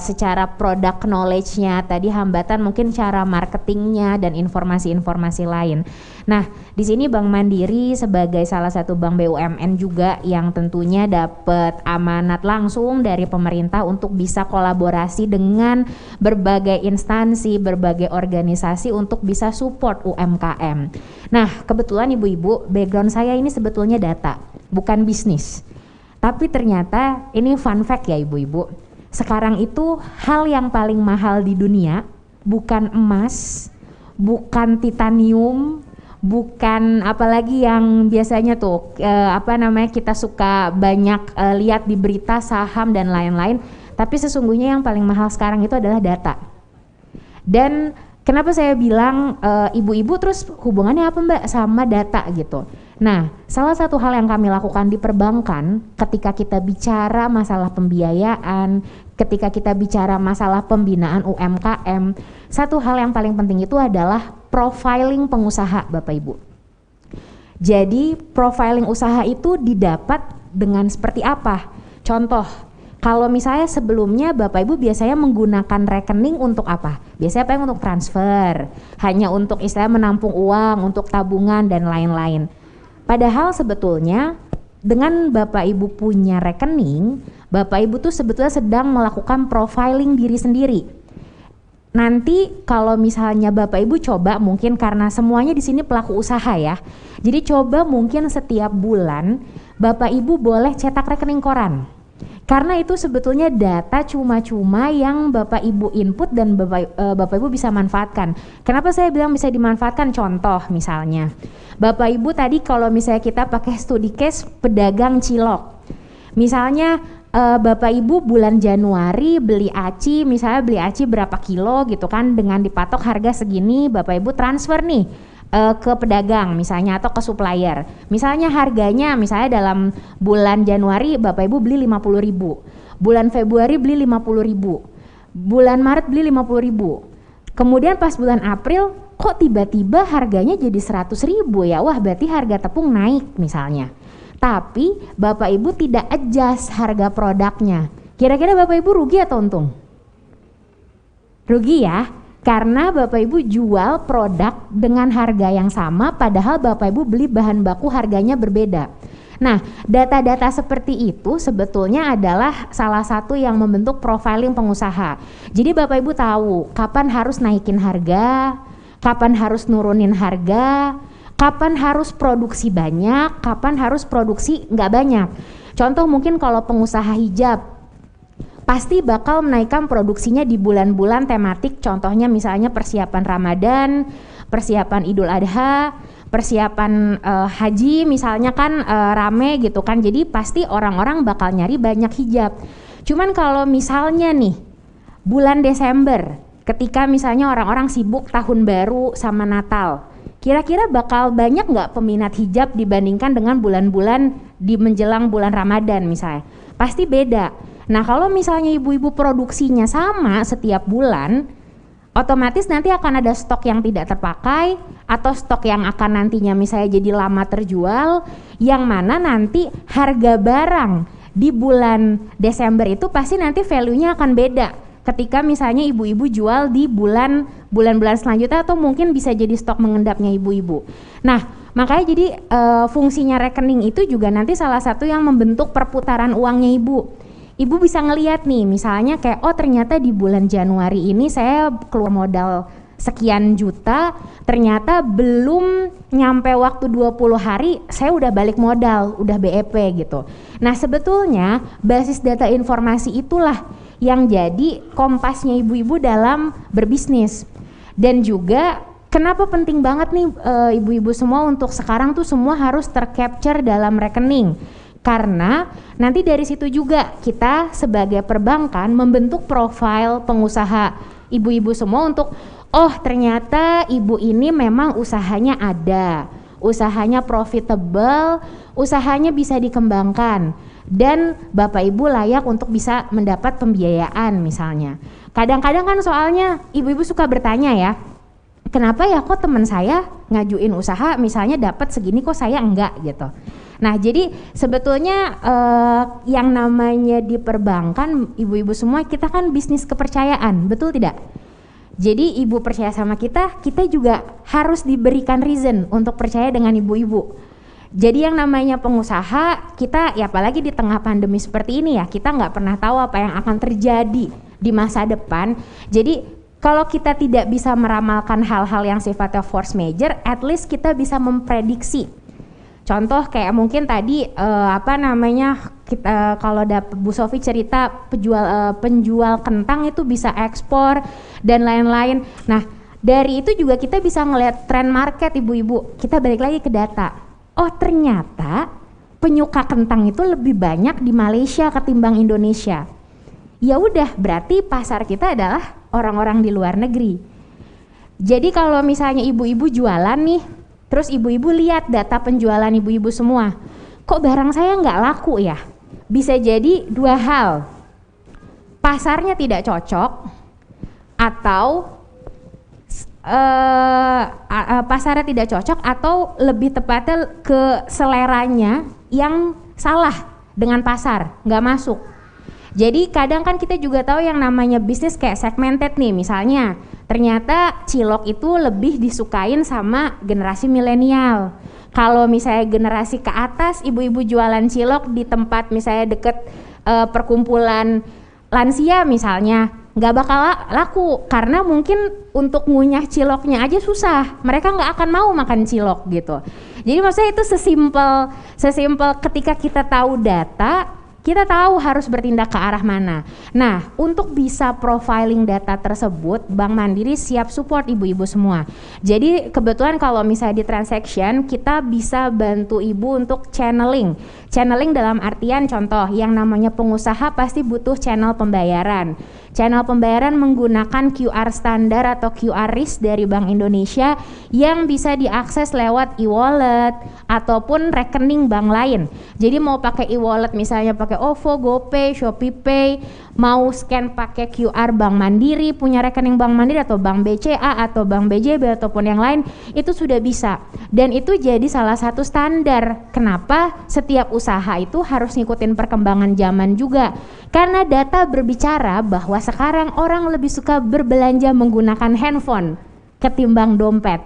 secara product knowledge-nya, tadi hambatan mungkin cara marketingnya dan informasi-informasi lain. Nah, di sini Bank Mandiri sebagai salah satu bank BUMN juga yang tentunya dapat amanat langsung dari pemerintah untuk bisa kolaborasi dengan berbagai instansi, berbagai organisasi untuk bisa support UMKM. Nah, kebetulan ibu-ibu, background saya ini sebetulnya data, bukan bisnis. Tapi ternyata ini fun fact ya ibu-ibu. Sekarang itu hal yang paling mahal di dunia bukan emas, bukan titanium, bukan apalagi yang biasanya tuh kita suka banyak lihat di berita saham dan lain-lain. Tapi sesungguhnya yang paling mahal sekarang itu adalah data. Dan kenapa saya bilang ibu-ibu terus hubungannya apa Mbak sama data gitu. Nah, salah satu hal yang kami lakukan di perbankan ketika kita bicara masalah pembiayaan, ketika kita bicara masalah pembinaan UMKM, satu hal yang paling penting itu adalah profiling pengusaha Bapak Ibu. Jadi profiling usaha itu didapat dengan seperti apa? Contoh, kalau misalnya sebelumnya Bapak Ibu biasanya menggunakan rekening untuk apa? Biasanya apa yang untuk transfer, hanya untuk istilah menampung uang, untuk tabungan dan lain-lain. Padahal sebetulnya dengan Bapak Ibu punya rekening, Bapak Ibu tuh sebetulnya sedang melakukan profiling diri sendiri. Nanti kalau misalnya Bapak Ibu coba, mungkin karena semuanya di sini pelaku usaha ya. Jadi coba mungkin setiap bulan Bapak Ibu boleh cetak rekening koran. Karena itu sebetulnya data cuma-cuma yang Bapak Ibu input dan Bapak Ibu bisa manfaatkan. Kenapa saya bilang bisa dimanfaatkan? Contoh misalnya, Bapak Ibu tadi kalau misalnya kita pakai studi case pedagang cilok. Misalnya Bapak Ibu bulan Januari beli aci, misalnya beli aci berapa kilo gitu kan, dengan dipatok harga segini, Bapak Ibu transfer nih ke pedagang misalnya atau ke supplier. Misalnya harganya misalnya dalam bulan Januari Bapak Ibu beli 50.000, bulan Februari beli 50.000, bulan Maret beli 50.000. Kemudian pas bulan April kok tiba-tiba harganya jadi 100.000 ya, wah berarti harga tepung naik misalnya. Tapi Bapak Ibu tidak adjust harga produknya. Kira-kira Bapak Ibu rugi atau untung? Rugi ya. Karena Bapak Ibu jual produk dengan harga yang sama padahal Bapak Ibu beli bahan baku harganya berbeda. Nah, data-data seperti itu sebetulnya adalah salah satu yang membentuk profiling pengusaha. Jadi Bapak Ibu tahu kapan harus naikin harga, kapan harus nurunin harga, kapan harus produksi banyak, kapan harus produksi nggak banyak. Contoh mungkin kalau pengusaha hijab, pasti bakal menaikkan produksinya di bulan-bulan tematik, contohnya misalnya persiapan Ramadan, persiapan Idul Adha, persiapan haji misalnya kan rame gitu kan, jadi pasti orang-orang bakal nyari banyak hijab. Cuman kalau misalnya nih bulan Desember ketika misalnya orang-orang sibuk tahun baru sama Natal, kira-kira bakal banyak nggak peminat hijab dibandingkan dengan bulan-bulan di menjelang bulan Ramadan misalnya? Pasti beda. Nah kalau misalnya ibu-ibu produksinya sama setiap bulan, otomatis nanti akan ada stok yang tidak terpakai atau stok yang akan nantinya misalnya jadi lama terjual, yang mana nanti harga barang di bulan Desember itu pasti nanti value-nya akan beda ketika misalnya ibu-ibu jual di bulan-bulan selanjutnya, atau mungkin bisa jadi stok mengendapnya ibu-ibu. Nah makanya jadi fungsinya rekening itu juga nanti salah satu yang membentuk perputaran uangnya ibu. Ibu bisa ngelihat nih misalnya kayak, oh ternyata di bulan Januari ini saya keluar modal sekian juta, ternyata belum nyampe waktu 20 hari saya udah balik modal, udah BEP gitu. Nah sebetulnya basis data informasi itulah yang jadi kompasnya ibu-ibu dalam berbisnis. Dan juga kenapa penting banget nih ibu-ibu semua untuk sekarang tuh semua harus tercapture dalam rekening. Karena nanti dari situ juga kita sebagai perbankan membentuk profil pengusaha ibu-ibu semua untuk, oh ternyata ibu ini memang usahanya ada, usahanya profitable, usahanya bisa dikembangkan, dan Bapak Ibu layak untuk bisa mendapat pembiayaan misalnya. Kadang-kadang kan soalnya ibu-ibu suka bertanya ya, kenapa ya kok teman saya ngajuin usaha misalnya dapat segini kok saya enggak gitu. Nah jadi sebetulnya yang namanya di perbankan ibu-ibu semua kita kan bisnis kepercayaan, betul tidak? Jadi ibu percaya sama kita, kita juga harus diberikan reason untuk percaya dengan ibu-ibu. Jadi yang namanya pengusaha kita ya apalagi di tengah pandemi seperti ini ya, kita nggak pernah tahu apa yang akan terjadi di masa depan. Jadi kalau kita tidak bisa meramalkan hal-hal yang sifatnya force major, at least kita bisa memprediksi. Contoh kayak mungkin tadi kita kalau Bu Sofi cerita penjual kentang itu bisa ekspor dan lain-lain. Nah dari itu juga kita bisa ngelihat tren market ibu-ibu. Kita balik lagi ke data. Oh ternyata penyuka kentang itu lebih banyak di Malaysia ketimbang Indonesia. Ya udah berarti pasar kita adalah orang-orang di luar negeri. Jadi kalau misalnya ibu-ibu jualan nih, terus ibu-ibu lihat data penjualan ibu-ibu semua, kok barang saya nggak laku ya? Bisa jadi dua hal, pasarnya tidak cocok atau pasarnya tidak cocok, atau lebih tepatnya ke seleranya yang salah dengan pasar, nggak masuk. Jadi kadang kan kita juga tahu yang namanya bisnis kayak segmented nih, misalnya ternyata cilok itu lebih disukain sama generasi milenial. Kalau misalnya generasi ke atas, ibu-ibu jualan cilok di tempat misalnya deket perkumpulan lansia misalnya, nggak bakal laku karena mungkin untuk ngunyah ciloknya aja susah, mereka nggak akan mau makan cilok gitu. Jadi maksudnya itu sesimpel ketika kita tahu data, kita tahu harus bertindak ke arah mana. Nah, untuk bisa profiling data tersebut, Bank Mandiri siap support ibu-ibu semua. Jadi kebetulan kalau misalnya di transaction, kita bisa bantu ibu untuk channeling. Channeling dalam artian contoh, yang namanya pengusaha pasti butuh channel pembayaran. Channel pembayaran menggunakan QR standar atau QR RIS dari Bank Indonesia yang bisa diakses lewat e-wallet ataupun rekening bank lain. Jadi mau pakai e-wallet misalnya pakai pakai OVO, GoPay, ShopeePay, mau scan pakai QR Bank Mandiri, punya rekening Bank Mandiri atau Bank BCA atau Bank BJB ataupun yang lain, itu sudah bisa. Dan itu jadi salah satu standar kenapa setiap usaha itu harus ngikutin perkembangan zaman juga. Karena data berbicara bahwa sekarang orang lebih suka berbelanja menggunakan handphone ketimbang dompet.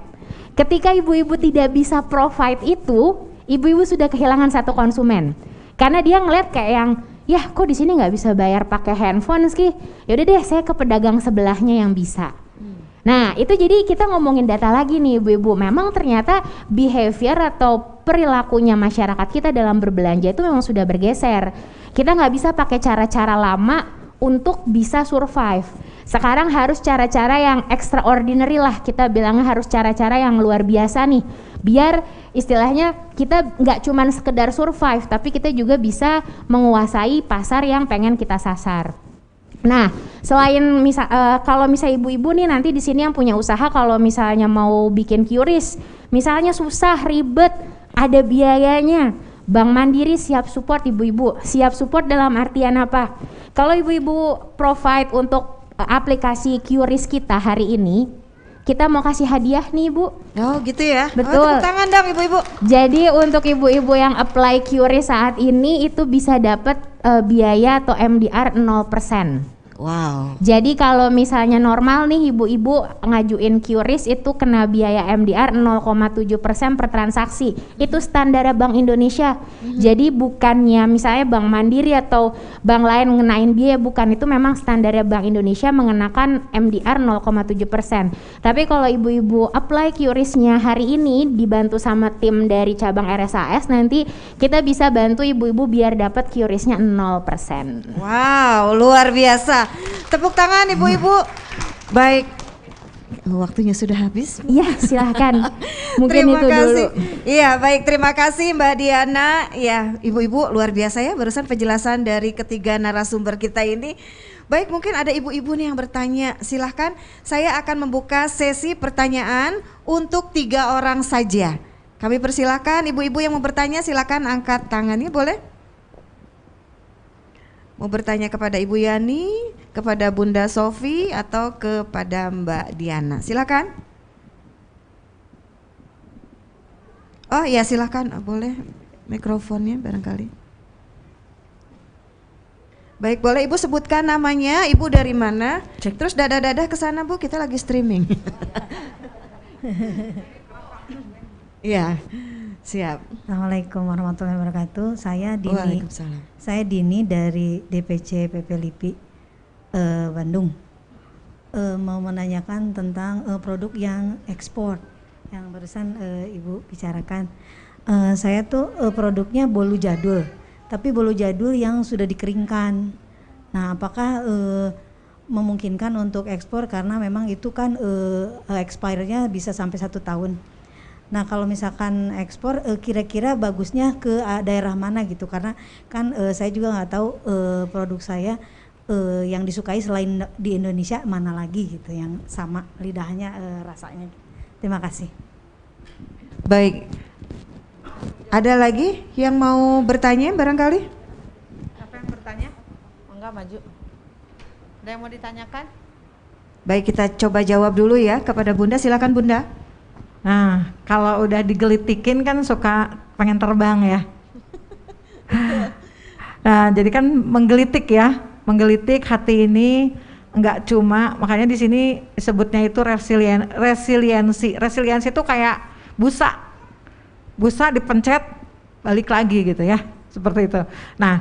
Ketika ibu-ibu tidak bisa provide itu, ibu-ibu sudah kehilangan satu konsumen. Karena dia ngeliat kayak yang, ya kok di sini nggak bisa bayar pakai handphone sih? Yaudah deh, saya ke pedagang sebelahnya yang bisa. Nah itu jadi kita ngomongin data lagi nih ibu-ibu. Memang ternyata behavior atau perilakunya masyarakat kita dalam berbelanja itu memang sudah bergeser. Kita nggak bisa pakai cara-cara lama untuk bisa survive. Sekarang harus cara-cara yang extraordinary lah, kita bilangnya harus cara-cara yang luar biasa nih, biar istilahnya kita nggak cuman sekedar survive, tapi kita juga bisa menguasai pasar yang pengen kita sasar. Nah, selain kalau misalnya ibu-ibu nih nanti di sini yang punya usaha, kalau misalnya mau bikin QRIS, misalnya susah, ribet, ada biayanya, Bank Mandiri siap support ibu-ibu. Siap support dalam artian apa? Kalau ibu-ibu provide untuk aplikasi QRIS kita hari ini, kita mau kasih hadiah nih ibu. Oh gitu ya. Betul. Tepuk tangan dong ibu-ibu. Jadi untuk ibu-ibu yang apply QRIS saat ini itu bisa dapat biaya atau MDR 0%. Wow. Jadi kalau misalnya normal nih ibu-ibu ngajuin QRIS itu kena biaya MDR 0,7% per transaksi. Itu standar Bank Indonesia. Jadi bukannya misalnya Bank Mandiri atau bank lain ngenain biaya, bukan, itu memang standar Bank Indonesia mengenakan MDR 0,7%. Tapi kalau ibu-ibu apply QRIS-nya hari ini dibantu sama tim dari cabang RSAS, nanti kita bisa bantu ibu-ibu biar dapat QRIS-nya 0%. Wow, luar biasa. Tepuk tangan ibu-ibu. Baik, waktunya sudah habis. Iya, silahkan. Mungkin terima itu kasih. dulu. Iya, baik, terima kasih Mbak Diana. Ya, ibu-ibu luar biasa ya barusan penjelasan dari ketiga narasumber kita ini. Baik, mungkin ada ibu-ibu nih yang bertanya. Silahkan, saya akan membuka sesi pertanyaan untuk 3 orang saja. Kami persilahkan ibu-ibu yang mau bertanya, silakan angkat tangannya, boleh? Mau bertanya kepada Ibu Yani, kepada Bunda Sofi, atau kepada Mbak Diana? Silakan. Oh ya, silakan, boleh mikrofonnya barangkali. Baik, boleh Ibu sebutkan namanya, Ibu dari mana? Terus dadah-dadah ke sana Bu, kita lagi streaming. Iya. Siap. Assalamualaikum warahmatullahi wabarakatuh. Saya Dini. Waalaikumsalam. Saya Dini dari DPC PP LIPI Bandung. Mau menanyakan tentang produk yang ekspor yang barusan Ibu bicarakan. Saya tuh produknya bolu jadul, tapi bolu jadul yang sudah dikeringkan. Nah, apakah memungkinkan untuk ekspor karena memang itu kan expire-nya bisa sampai 1 tahun. Nah kalau misalkan ekspor kira-kira bagusnya ke daerah mana gitu, karena kan saya juga nggak tahu produk saya yang disukai selain di Indonesia mana lagi gitu yang sama lidahnya rasanya. Terima kasih. Baik, ada lagi yang mau bertanya barangkali? Apa yang bertanya? Oh, enggak, maju. Ada yang mau ditanyakan? Baik, kita coba jawab dulu ya kepada Bunda, silakan Bunda. Nah, kalau udah digelitikin kan suka pengen terbang ya. Nah, jadi kan menggelitik ya, menggelitik hati ini enggak cuma, makanya di sini sebutnya itu resiliensi. Resiliensi itu kayak busa dipencet balik lagi gitu ya, seperti itu. Nah,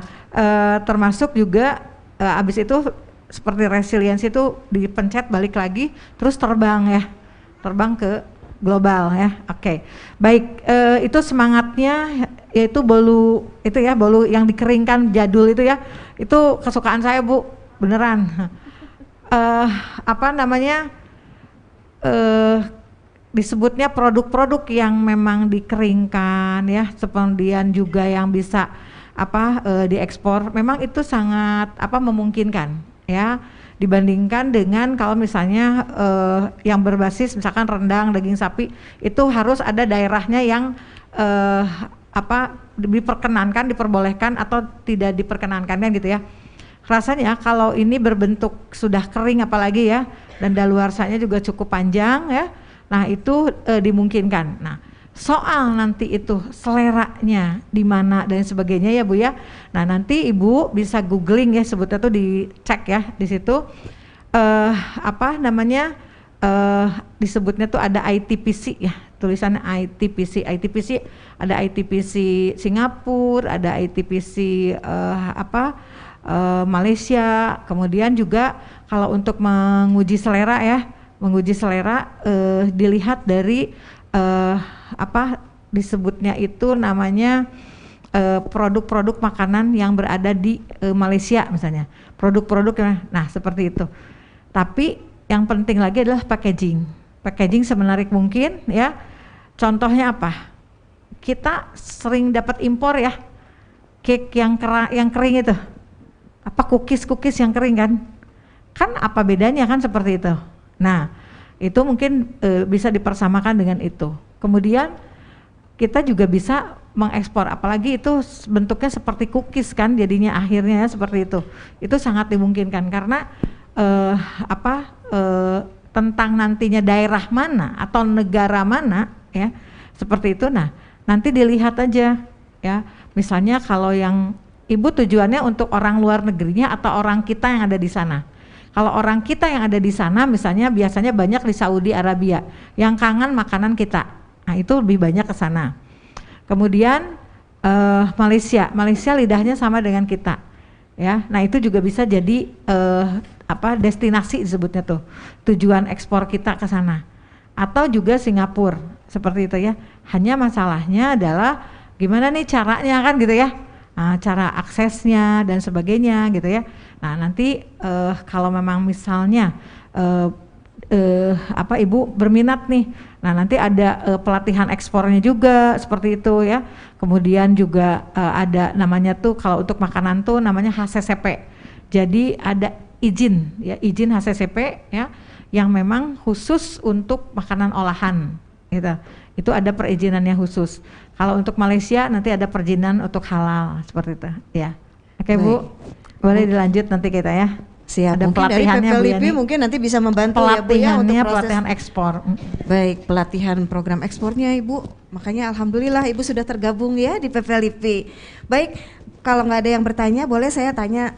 termasuk juga abis itu seperti resiliensi itu dipencet balik lagi, terus terbang ya, terbang ke global ya. Oke. Baik, itu semangatnya yaitu bolu itu ya, bolu yang dikeringkan jadul itu ya. Itu kesukaan saya Bu, beneran. Apa namanya? Disebutnya produk-produk yang memang dikeringkan ya, kemudian juga yang bisa diekspor. Memang itu sangat memungkinkan ya. Dibandingkan dengan kalau misalnya yang berbasis misalkan rendang, daging sapi, itu harus ada daerahnya yang diperkenankan, diperbolehkan atau tidak diperkenankan kan gitu ya. Rasanya kalau ini berbentuk sudah kering apalagi ya, dan daluarsanya juga cukup panjang ya, nah itu dimungkinkan. Nah soal nanti itu seleranya di mana dan sebagainya ya Bu ya. Nah nanti Ibu bisa googling ya, sebutnya tuh dicek ya di situ disebutnya tuh ada ITPC ya, tulisannya ITPC. Ada ITPC Singapura, ada ITPC Malaysia. Kemudian juga kalau untuk menguji selera ya, dilihat dari disebutnya itu namanya produk-produk makanan yang berada di Malaysia misalnya, produk-produk nah seperti itu. Tapi yang penting lagi adalah packaging semenarik mungkin ya. Contohnya apa? Kita sering dapat impor ya, cake yang kering itu, cookies yang kering kan apa bedanya kan seperti itu. Nah itu mungkin bisa dipersamakan dengan itu. Kemudian kita juga bisa mengekspor, apalagi itu bentuknya seperti cookies kan, jadinya akhirnya seperti itu sangat dimungkinkan karena tentang nantinya daerah mana atau negara mana ya seperti itu. Nah nanti dilihat aja ya, misalnya kalau yang Ibu tujuannya untuk orang luar negerinya atau orang kita yang ada di sana. Kalau orang kita yang ada di sana misalnya biasanya banyak di Saudi Arabia yang kangen makanan kita, nah itu lebih banyak ke sana. Kemudian Malaysia lidahnya sama dengan kita ya, nah itu juga bisa jadi destinasi disebutnya tuh, tujuan ekspor kita ke sana. Atau juga Singapura seperti itu ya. Hanya masalahnya adalah gimana nih caranya kan gitu ya, cara aksesnya dan sebagainya gitu ya. Nah nanti kalau memang misalnya Ibu berminat nih, nah nanti ada pelatihan ekspornya juga seperti itu ya. Kemudian juga ada namanya tuh kalau untuk makanan tuh namanya HACCP. Jadi ada izin HACCP ya, yang memang khusus untuk makanan olahan gitu. Itu ada perizinannya khusus. Kalau untuk Malaysia nanti ada perizinan untuk halal seperti itu ya. Oke Bu, boleh dilanjut nanti kita ya. Siap. Ada mungkin pelatihannya dari Bu PPLIPI Yani. mungkin nanti bisa membantu ya Bu ya untuk proses pelatihan ekspor. Baik, pelatihan program ekspornya Ibu. Makanya alhamdulillah Ibu sudah tergabung ya di PPLIPI. Baik, kalau nggak ada yang bertanya boleh saya tanya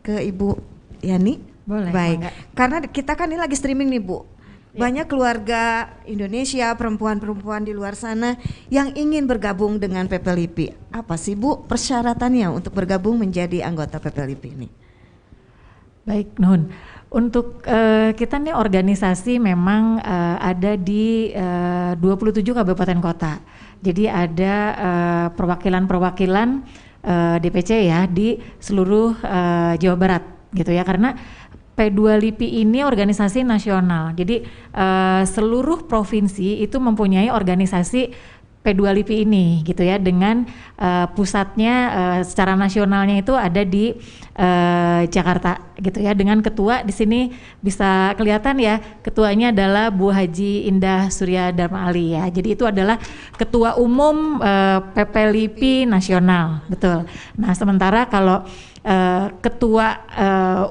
ke Ibu Yani? Boleh. Baik, Mangga. karena kita kan ini lagi streaming nih Bu. Banyak keluarga Indonesia, perempuan-perempuan di luar sana yang ingin bergabung dengan PPLIPI. Apa sih Bu persyaratannya untuk bergabung menjadi anggota PPLIPI ini? Baik Nun, untuk kita nih organisasi memang ada di 27 kabupaten kota. Jadi ada perwakilan-perwakilan DPC ya di seluruh Jawa Barat gitu ya, karena P2LIPI ini organisasi nasional. Jadi seluruh provinsi itu mempunyai organisasi P2LIPI ini gitu ya, dengan pusatnya secara nasionalnya itu ada di Jakarta gitu ya, dengan ketua di sini bisa kelihatan ya, ketuanya adalah Bu Haji Indah Surya Dharma Ali ya. Jadi itu adalah ketua umum PPLIPI nasional, betul. Nah, sementara kalau ketua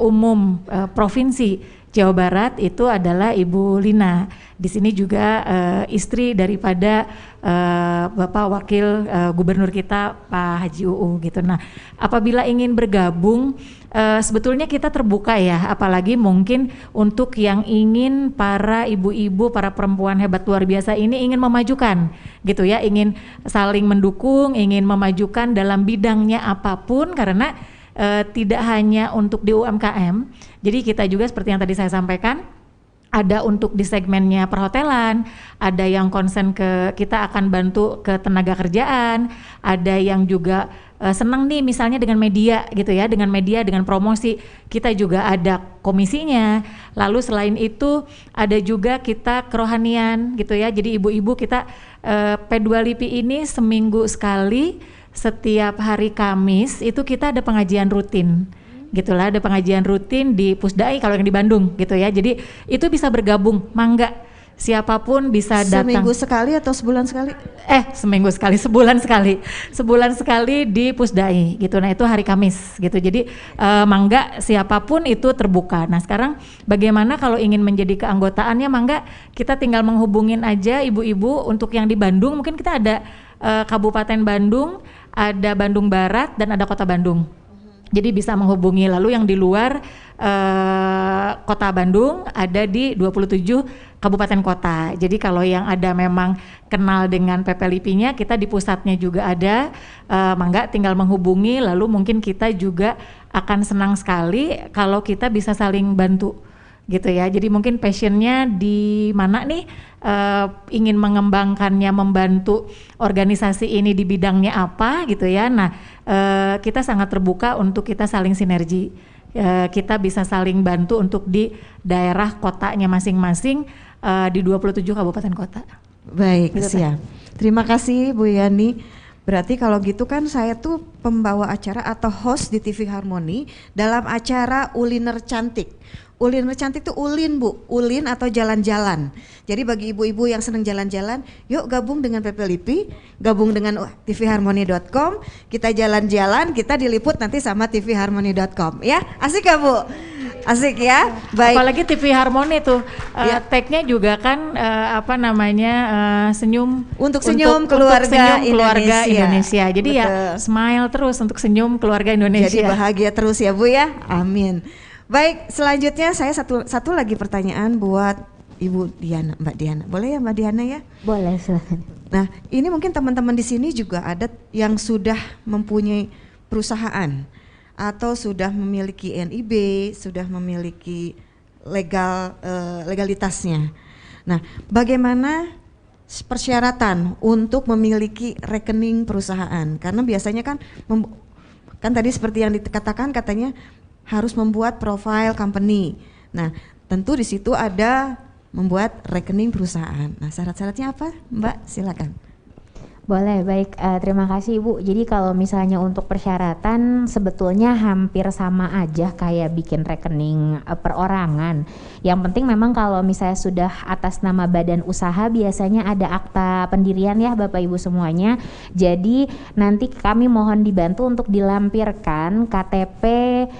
umum provinsi Jawa Barat itu adalah Ibu Lina. Di sini juga istri daripada Bapak Wakil Gubernur kita Pak Haji UU gitu. Nah, apabila ingin bergabung sebetulnya kita terbuka ya, apalagi mungkin untuk yang ingin para ibu-ibu, para perempuan hebat luar biasa ini ingin memajukan gitu ya, ingin saling mendukung, ingin memajukan dalam bidangnya apapun, karena tidak hanya untuk di UMKM. Jadi kita juga seperti yang tadi saya sampaikan, ada untuk di segmennya perhotelan, ada yang konsen ke kita akan bantu ke tenaga kerjaan, ada yang juga senang nih misalnya dengan media gitu ya, dengan media, dengan promosi, kita juga ada komisinya. Lalu selain itu ada juga kita kerohanian gitu ya, jadi ibu-ibu kita P2LIPI ini seminggu sekali, setiap hari Kamis itu kita ada pengajian rutin. Gitulah, ada pengajian rutin di Pusdai kalau yang di Bandung gitu ya. Jadi itu bisa bergabung, mangga siapapun bisa datang. Seminggu sekali atau sebulan sekali? Seminggu sekali, sebulan sekali di Pusdai gitu. Nah itu hari Kamis gitu. Jadi mangga siapapun itu terbuka. Nah sekarang bagaimana kalau ingin menjadi keanggotaannya, mangga kita tinggal menghubungin aja ibu-ibu. Untuk yang di Bandung mungkin kita ada Kabupaten Bandung, ada Bandung Barat dan ada Kota Bandung. Jadi bisa menghubungi. Lalu yang di luar Kota Bandung ada di 27 kabupaten kota. Jadi kalau yang ada memang kenal dengan PPLIPI-nya, kita di pusatnya juga ada, mangga tinggal menghubungi. Lalu mungkin kita juga akan senang sekali kalau kita bisa saling bantu gitu ya. Jadi mungkin passionnya di mana nih, ingin mengembangkannya, membantu organisasi ini di bidangnya apa gitu ya. Nah kita sangat terbuka untuk kita saling sinergi. Kita bisa saling bantu untuk di daerah kotanya masing-masing, di 27 kabupaten kota. Baik, gitu, siap. Terima kasih Bu Yani. Berarti kalau gitu kan saya tuh pembawa acara atau host di TV Harmoni dalam acara Uliner Cantik. Uliner Cantik itu ulin Bu, ulin atau jalan-jalan. Jadi bagi ibu-ibu yang senang jalan-jalan, yuk gabung dengan PPLIPI, gabung dengan tvharmoni.com, kita jalan-jalan, kita diliput nanti sama tvharmoni.com ya. Asik gak Bu? Asik ya, baik. Apalagi TV Harmoni tuh, tag-nya juga kan senyum untuk senyum keluarga Indonesia. Jadi betul. Ya smile terus untuk senyum keluarga Indonesia. Jadi bahagia terus ya Bu ya, amin. Baik, selanjutnya saya satu lagi pertanyaan buat Ibu Diana, Mbak Diana. Boleh ya Mbak Diana ya? Boleh, silakan. Nah, ini mungkin teman-teman di sini juga ada yang sudah mempunyai perusahaan atau sudah memiliki NIB, sudah memiliki legalitasnya. Nah, bagaimana persyaratan untuk memiliki rekening perusahaan? Karena biasanya kan tadi seperti yang dikatakan katanya harus membuat profile company. Nah, tentu di situ ada membuat rekening perusahaan. Nah, syarat-syaratnya apa, Mbak? Silakan. Boleh, baik. Terima kasih Ibu. Jadi kalau misalnya untuk persyaratan sebetulnya hampir sama aja kayak bikin rekening perorangan. Yang penting memang kalau misalnya sudah atas nama badan usaha biasanya ada akta pendirian ya Bapak Ibu semuanya. Jadi nanti kami mohon dibantu untuk dilampirkan KTP,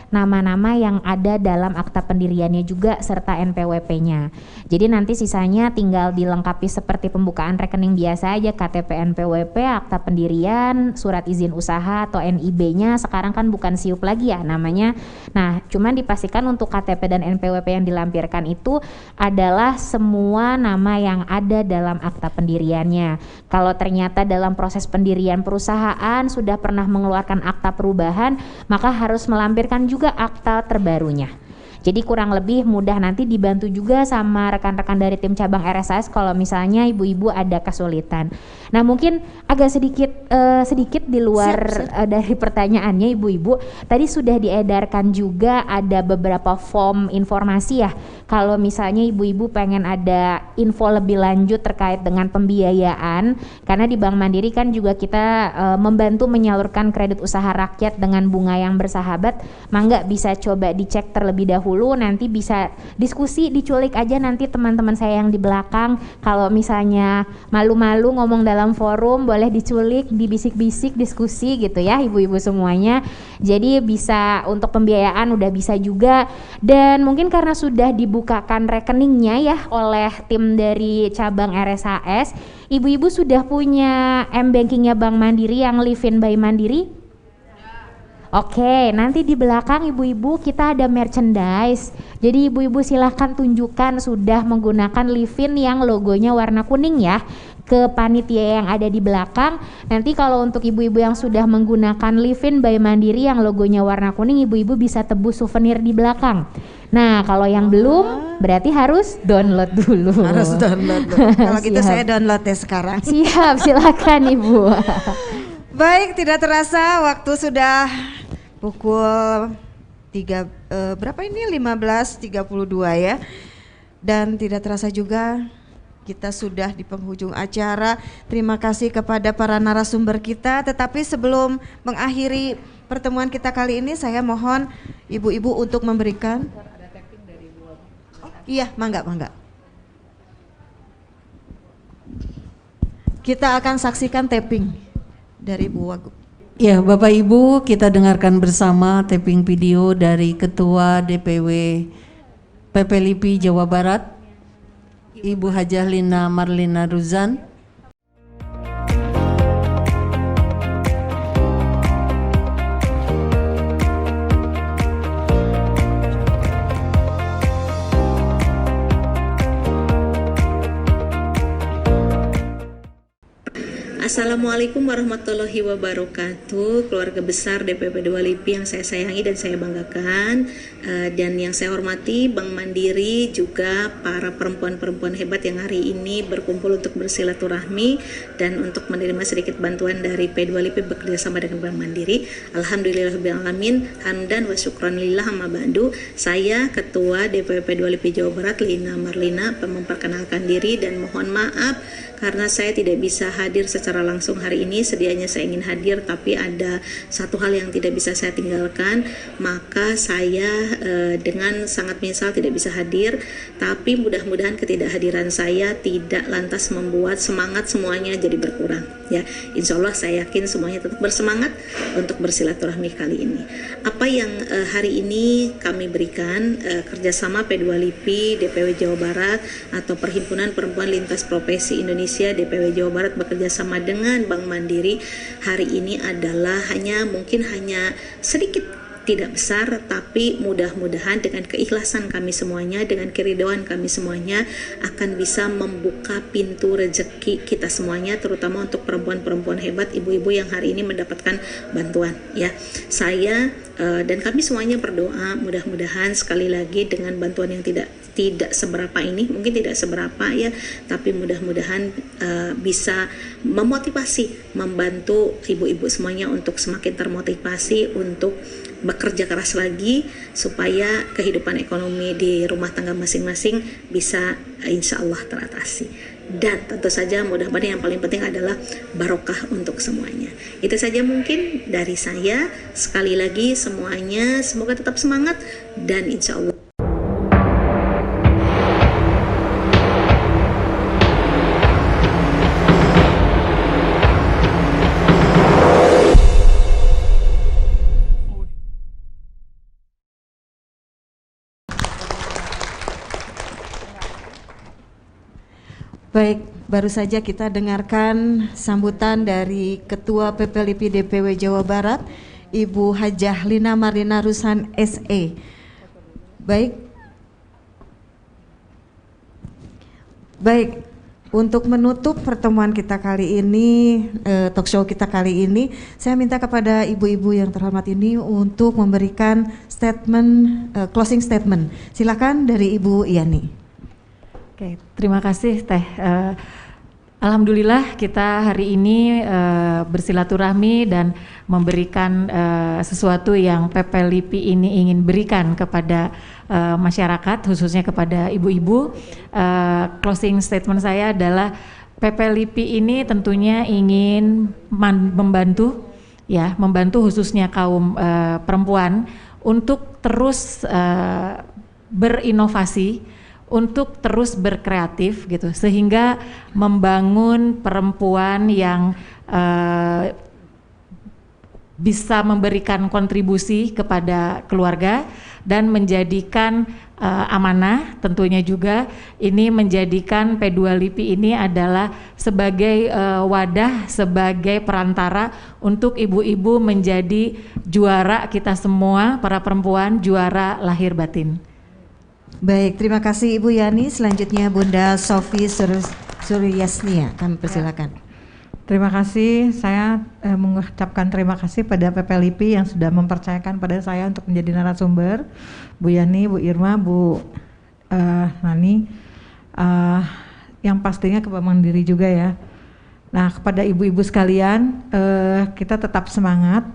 nama-nama yang ada dalam akta pendiriannya juga serta NPWP-nya. Jadi nanti sisanya tinggal dilengkapi seperti pembukaan rekening biasa aja, KTP, NPWP, akta pendirian, surat izin usaha atau NIB-nya sekarang kan bukan SIUP lagi ya namanya. Nah, cuman dipastikan untuk KTP dan NPWP yang dilampirkan itu adalah semua nama yang ada dalam akta pendiriannya. Kalau ternyata dalam proses pendirian perusahaan sudah pernah mengeluarkan akta perubahan, maka harus melampirkan juga akta terbarunya. Jadi kurang lebih mudah, nanti dibantu juga sama rekan-rekan dari tim cabang RSAS kalau misalnya ibu-ibu ada kesulitan. Nah mungkin agak sedikit di luar dari pertanyaannya ibu-ibu, tadi sudah diedarkan juga ada beberapa form informasi ya. Kalau misalnya ibu-ibu pengen ada info lebih lanjut terkait dengan pembiayaan, karena di Bank Mandiri kan juga kita membantu menyalurkan kredit usaha rakyat dengan bunga yang bersahabat, mangga bisa coba dicek terlebih dahulu. Nanti bisa diskusi, diculik aja nanti teman-teman saya yang di belakang. Kalau misalnya malu-malu ngomong dalam forum, boleh diculik, dibisik-bisik, diskusi gitu ya ibu-ibu semuanya. Jadi bisa untuk pembiayaan udah bisa juga. Dan mungkin karena sudah dibukakan rekeningnya ya oleh tim dari cabang RSAS, ibu-ibu sudah punya M-Bankingnya Bank Mandiri yang Live-in by Mandiri? Oke, nanti di belakang ibu-ibu kita ada merchandise. Jadi ibu-ibu silahkan tunjukkan sudah menggunakan Live-in yang logonya warna kuning ya ke panitia yang ada di belakang. Nanti kalau untuk ibu-ibu yang sudah menggunakan Live-in by Mandiri yang logonya warna kuning, ibu-ibu bisa tebus souvenir di belakang. Nah kalau yang belum berarti harus download dulu. Harus download dulu. Kalau gitu saya download ya sekarang. Siap, silakan Ibu. Baik, tidak terasa waktu sudah pukul 15.32 ya. Dan tidak terasa juga kita sudah di penghujung acara. Terima kasih kepada para narasumber kita. Tetapi sebelum mengakhiri pertemuan kita kali ini, saya mohon ibu-ibu untuk memberikan. Iya, mangga. kita akan saksikan tapping dari Bu Wagub. Ya, Bapak Ibu, kita dengarkan bersama tapping video dari Ketua DPW PP LIPI Jawa Barat, Ibu Hajah Lina Marlina Ruzan. Assalamualaikum warahmatullahi wabarakatuh. Keluarga besar DPP 2 LIPI yang saya sayangi dan saya banggakan, dan yang saya hormati Bank Mandiri, juga para perempuan-perempuan hebat yang hari ini berkumpul untuk bersilaturahmi dan untuk menerima sedikit bantuan dari P2 LIPI bekerjasama dengan Bank Mandiri. Alhamdulillahirrahmanirrahim, hamdan wa syukran lillah amma ba'du. Saya Ketua DPP 2 LIPI Jawa Barat Lina Marlina memperkenalkan diri dan mohon maaf karena saya tidak bisa hadir secara langsung hari ini. Sedianya saya ingin hadir, tapi ada satu hal yang tidak bisa saya tinggalkan, maka saya dengan sangat menyesal tidak bisa hadir. Tapi mudah-mudahan ketidakhadiran saya tidak lantas membuat semangat semuanya jadi berkurang. Ya, insya Allah saya yakin semuanya tetap bersemangat untuk bersilaturahmi kali ini. Apa yang hari ini kami berikan, kerjasama P2 LIPI DPW Jawa Barat atau Perhimpunan Perempuan Lintas Profesi Indonesia DPW Jawa Barat bekerja sama dengan Bank Mandiri hari ini adalah mungkin hanya sedikit, tidak besar, tapi mudah-mudahan dengan keikhlasan kami semuanya, dengan keridhaan kami semuanya akan bisa membuka pintu rezeki kita semuanya, terutama untuk perempuan-perempuan hebat, ibu-ibu yang hari ini mendapatkan bantuan. Ya, saya dan kami semuanya berdoa mudah-mudahan sekali lagi dengan bantuan yang tidak seberapa ini, mungkin tidak seberapa ya, tapi mudah-mudahan bisa memotivasi, membantu ibu-ibu semuanya untuk semakin termotivasi untuk bekerja keras lagi supaya kehidupan ekonomi di rumah tangga masing-masing bisa insya Allah teratasi. Dan tentu saja mudah-mudahan yang paling penting adalah barokah untuk semuanya. Itu saja mungkin dari saya. Sekali lagi semuanya semoga tetap semangat dan insya Allah. Baik, baru saja kita dengarkan sambutan dari Ketua PP LIPI DPW Jawa Barat, Ibu Hajah Lina Marlina Ruzan SE. Baik, untuk menutup pertemuan kita kali ini, talk show kita kali ini, saya minta kepada ibu-ibu yang terhormat ini untuk memberikan statement, closing statement. Silakan dari Ibu Yani. Oke, terima kasih Teh. Alhamdulillah kita hari ini bersilaturahmi dan memberikan sesuatu yang PP LIPI ini ingin berikan kepada masyarakat, khususnya kepada ibu-ibu. Closing statement saya adalah PP LIPI ini tentunya ingin membantu khususnya kaum perempuan untuk terus berinovasi, untuk terus berkreatif gitu, sehingga membangun perempuan yang bisa memberikan kontribusi kepada keluarga dan menjadikan amanah, tentunya juga ini menjadikan P2 LIPI ini adalah sebagai wadah, sebagai perantara untuk ibu-ibu menjadi juara kita semua, para perempuan juara lahir batin. Baik, terima kasih Ibu Yani. Selanjutnya Bunda Sofi Suryasnia, kami persilakan. Terima kasih, saya mengucapkan terima kasih pada PP LIPI yang sudah mempercayakan pada saya untuk menjadi narasumber, Bu Yani, Bu Irma, Bu Nani, yang pastinya ke Bank Mandiri juga ya. Nah, kepada ibu-ibu sekalian, kita tetap semangat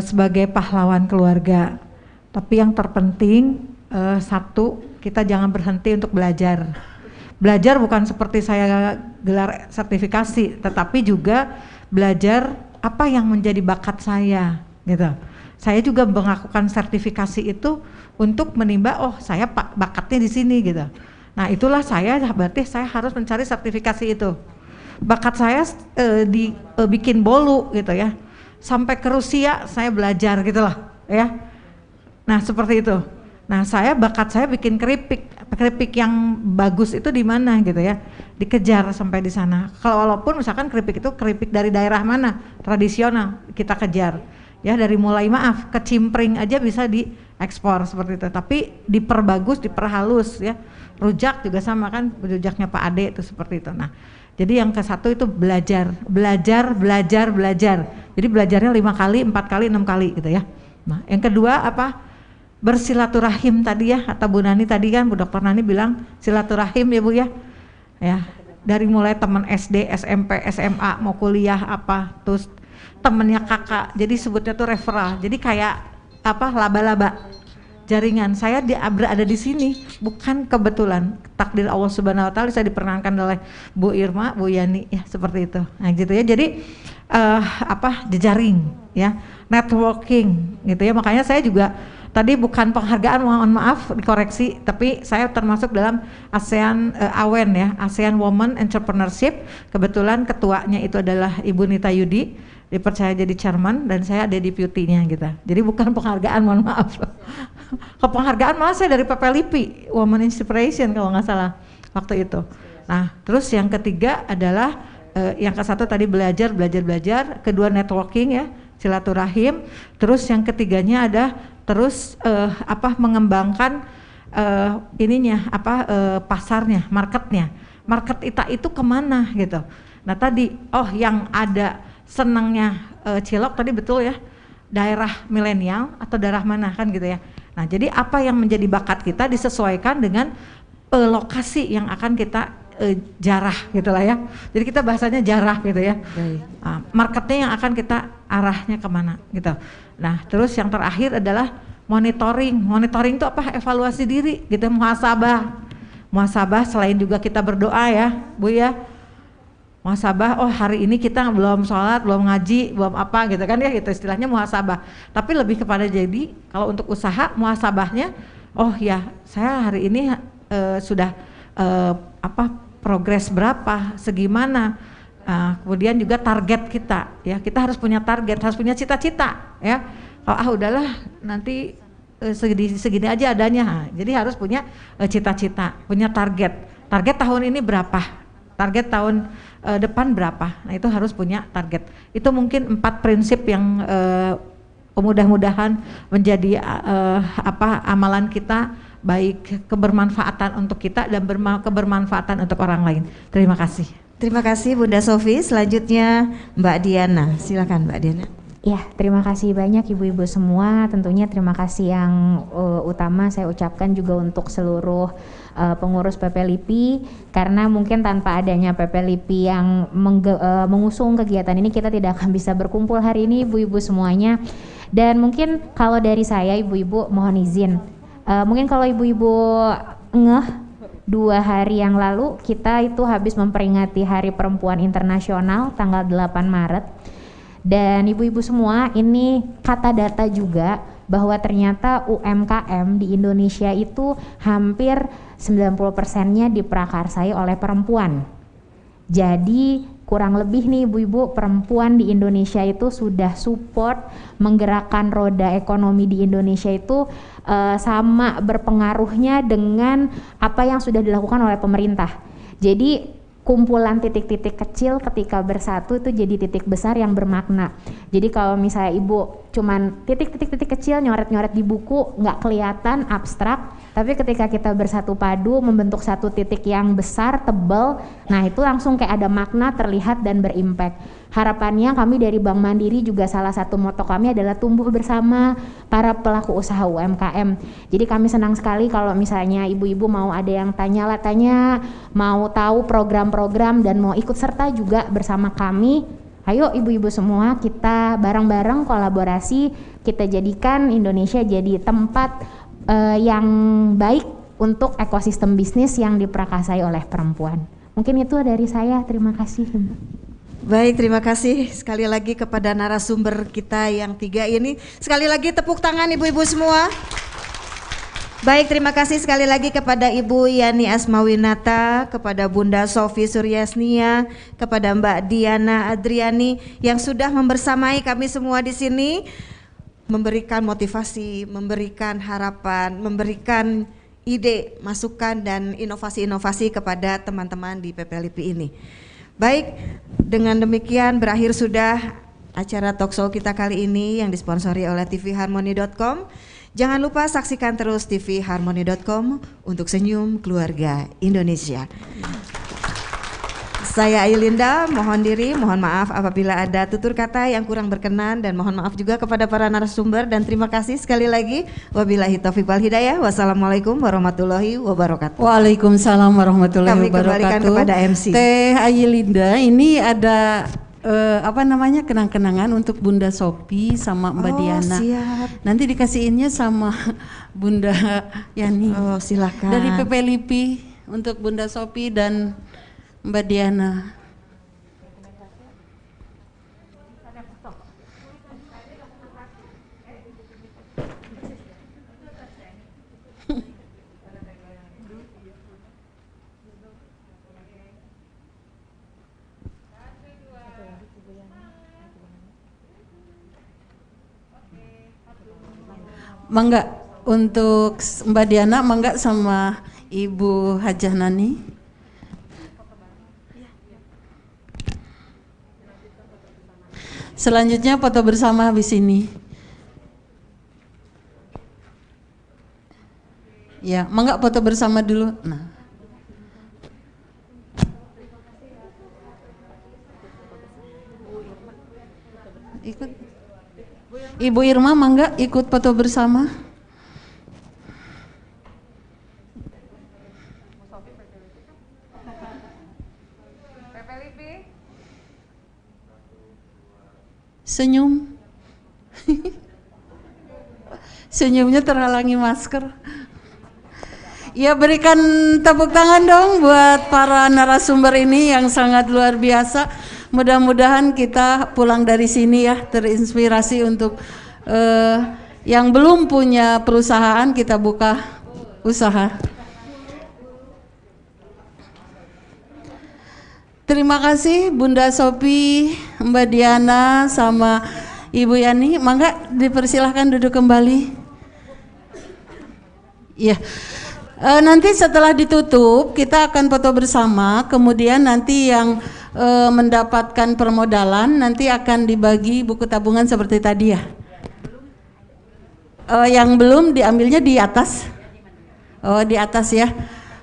sebagai pahlawan keluarga. Tapi yang terpenting, satu, kita jangan berhenti untuk belajar. Belajar bukan seperti saya gelar sertifikasi, tetapi juga belajar apa yang menjadi bakat saya, gitu. Saya juga melakukan sertifikasi itu untuk menimba, oh saya bakatnya di sini, gitu. Nah itulah saya, berarti saya harus mencari sertifikasi itu. bakat saya bikin bolu gitu ya. Sampai ke Rusia saya belajar gitu loh ya. Nah seperti itu. Nah bakat saya bikin keripik yang bagus itu di mana gitu ya, dikejar sampai di sana. Kalau walaupun misalkan keripik itu keripik dari daerah mana tradisional kita kejar ya, dari mulai kecimpring aja bisa diekspor seperti itu, tapi diperbagus, diperhalus ya. Rujak juga sama kan, rujaknya Pak Ade itu seperti itu. Nah jadi yang ke satu itu belajar. Jadi belajarnya 5 kali, 4 kali, 6 kali gitu ya. Nah yang kedua apa? Bersilaturahim tadi ya, kata Bu Nani tadi kan, Bu Dr. Nani bilang silaturahim ya Bu ya. Ya, dari mulai teman SD, SMP, SMA, mau kuliah apa, terus temennya kakak, jadi sebutnya tuh referral. Jadi kayak apa, laba-laba jaringan. Saya berada di sini bukan kebetulan, takdir Allah Subhanahu wa taala, saya diperkenankan oleh Bu Irma, Bu Yani ya, seperti itu. Nah gitu ya. Jadi jejaring ya, networking gitu ya. Makanya saya juga tadi bukan penghargaan, mohon maaf dikoreksi, tapi saya termasuk dalam ASEAN AWEN ya, ASEAN Women Entrepreneurship. Kebetulan ketuanya itu adalah Ibu Nita Yudi, dipercaya jadi chairman, dan saya ada deputy-nya gitu. Jadi bukan penghargaan, mohon maaf. Penghargaan malah saya dari PP LIPI, Women Inspiration kalau nggak salah waktu itu. Nah terus yang ketiga adalah yang ke satu tadi belajar, kedua networking ya, silaturahim, terus yang ketiganya ada terus mengembangkan pasarnya, marketnya. Market itu kemana gitu. Nah tadi yang ada senangnya Cilok tadi betul ya, daerah milenial atau daerah mana kan gitu ya. Nah jadi apa yang menjadi bakat kita disesuaikan dengan lokasi yang akan kita jarah gitulah ya. Jadi kita bahasanya jarah gitu ya. Marketnya yang akan kita arahnya kemana gitu. Nah terus yang terakhir adalah monitoring. Monitoring itu apa? Evaluasi diri gitu, muhasabah. Muhasabah selain juga kita berdoa ya Bu ya. Muhasabah, hari ini kita belum sholat, belum ngaji, belum apa gitu kan ya, gitu istilahnya muhasabah. Tapi lebih kepada jadi kalau untuk usaha muhasabahnya, saya hari ini sudah progres berapa, segimana. Kemudian juga target kita ya, kita harus punya target, harus punya cita-cita ya. Udahlah nanti segini aja adanya. Jadi harus punya cita-cita, punya target. Target tahun ini berapa? Target tahun depan berapa? Nah itu harus punya target. Itu mungkin 4 prinsip yang mudah-mudahan menjadi amalan kita, baik kebermanfaatan untuk kita dan kebermanfaatan untuk orang lain. Terima kasih. Terima kasih Bunda Sofi. Selanjutnya Mbak Diana, silakan Mbak Diana. Ya, terima kasih banyak ibu-ibu semua. Tentunya terima kasih yang utama saya ucapkan juga untuk seluruh pengurus PP LIPI, karena mungkin tanpa adanya PP LIPI yang mengusung kegiatan ini kita tidak akan bisa berkumpul hari ini ibu-ibu semuanya. Dan mungkin kalau dari saya ibu-ibu mohon izin, mungkin kalau ibu-ibu 2 hari yang lalu kita itu habis memperingati Hari Perempuan Internasional tanggal 8 Maret. Dan ibu-ibu semua, ini kata data juga bahwa ternyata UMKM di Indonesia itu hampir 90%-nya diprakarsai oleh perempuan. Jadi kurang lebih nih ibu-ibu, perempuan di Indonesia itu sudah support menggerakkan roda ekonomi di Indonesia itu sama berpengaruhnya dengan apa yang sudah dilakukan oleh pemerintah. Jadi kumpulan titik-titik kecil ketika bersatu itu jadi titik besar yang bermakna. Jadi kalau misalnya ibu cuman titik-titik kecil nyoret-nyoret di buku nggak kelihatan, abstrak, tapi ketika kita bersatu padu membentuk satu titik yang besar, tebal, nah itu langsung kayak ada makna, terlihat dan berimpact. Harapannya kami dari Bank Mandiri juga salah satu moto kami adalah tumbuh bersama para pelaku usaha UMKM. Jadi kami senang sekali kalau misalnya ibu-ibu mau ada yang tanya, mau tahu program-program dan mau ikut serta juga bersama kami. Ayo ibu-ibu semua, kita bareng-bareng kolaborasi, kita jadikan Indonesia jadi tempat yang baik untuk ekosistem bisnis yang diprakarsai oleh perempuan. Mungkin itu dari saya, terima kasih. Baik, terima kasih sekali lagi kepada narasumber kita yang 3 ini. Sekali lagi tepuk tangan ibu-ibu semua. Baik, terima kasih sekali lagi kepada Ibu Yani Asmawinata, kepada Bunda Sofi Suryasnia, kepada Mbak Diana Adriani yang sudah membersamai kami semua di sini, memberikan motivasi, memberikan harapan, memberikan ide, masukan dan inovasi-inovasi kepada teman-teman di PPLIP ini. Baik, dengan demikian berakhir sudah acara talkshow kita kali ini yang disponsori oleh tvharmony.com. Jangan lupa saksikan terus tvharmony.com untuk senyum keluarga Indonesia. Saya Aylinda, mohon diri, mohon maaf apabila ada tutur kata yang kurang berkenan dan mohon maaf juga kepada para narasumber dan terima kasih sekali lagi. Wabillahi taufiq wal hidayah. Wassalamualaikum warahmatullahi wabarakatuh. Waalaikumsalam warahmatullahi Kami wabarakatuh. kembalikan kepada MC. Teh Aylinda, ini ada kenang-kenangan untuk Bunda Sopi sama Mbak Diana. Siap. Nanti dikasihinnya sama Bunda Yani. Oh, silakan. Dari PPLIP untuk Bunda Sopi dan Mbak Diana. Mangga untuk Mbak Diana, mangga sama Ibu Hajah Nani. Selanjutnya foto bersama habis ini. Ya, mangga foto bersama dulu. Nah. Ikut. Ibu Irma, mangga ikut foto bersama. Senyum. Senyumnya terhalangi masker. Ya, berikan tepuk tangan dong buat para narasumber ini yang sangat luar biasa. Mudah-mudahan kita pulang dari sini ya terinspirasi untuk yang belum punya perusahaan, kita buka usaha. Terima kasih Bunda Sopi, Mbak Diana sama Ibu Yani. Mangga dipersilahkan duduk kembali. Ya. Nanti setelah ditutup kita akan foto bersama, kemudian nanti yang mendapatkan permodalan nanti akan dibagi buku tabungan seperti tadi ya. Yang belum diambilnya di atas. Oh, di atas ya.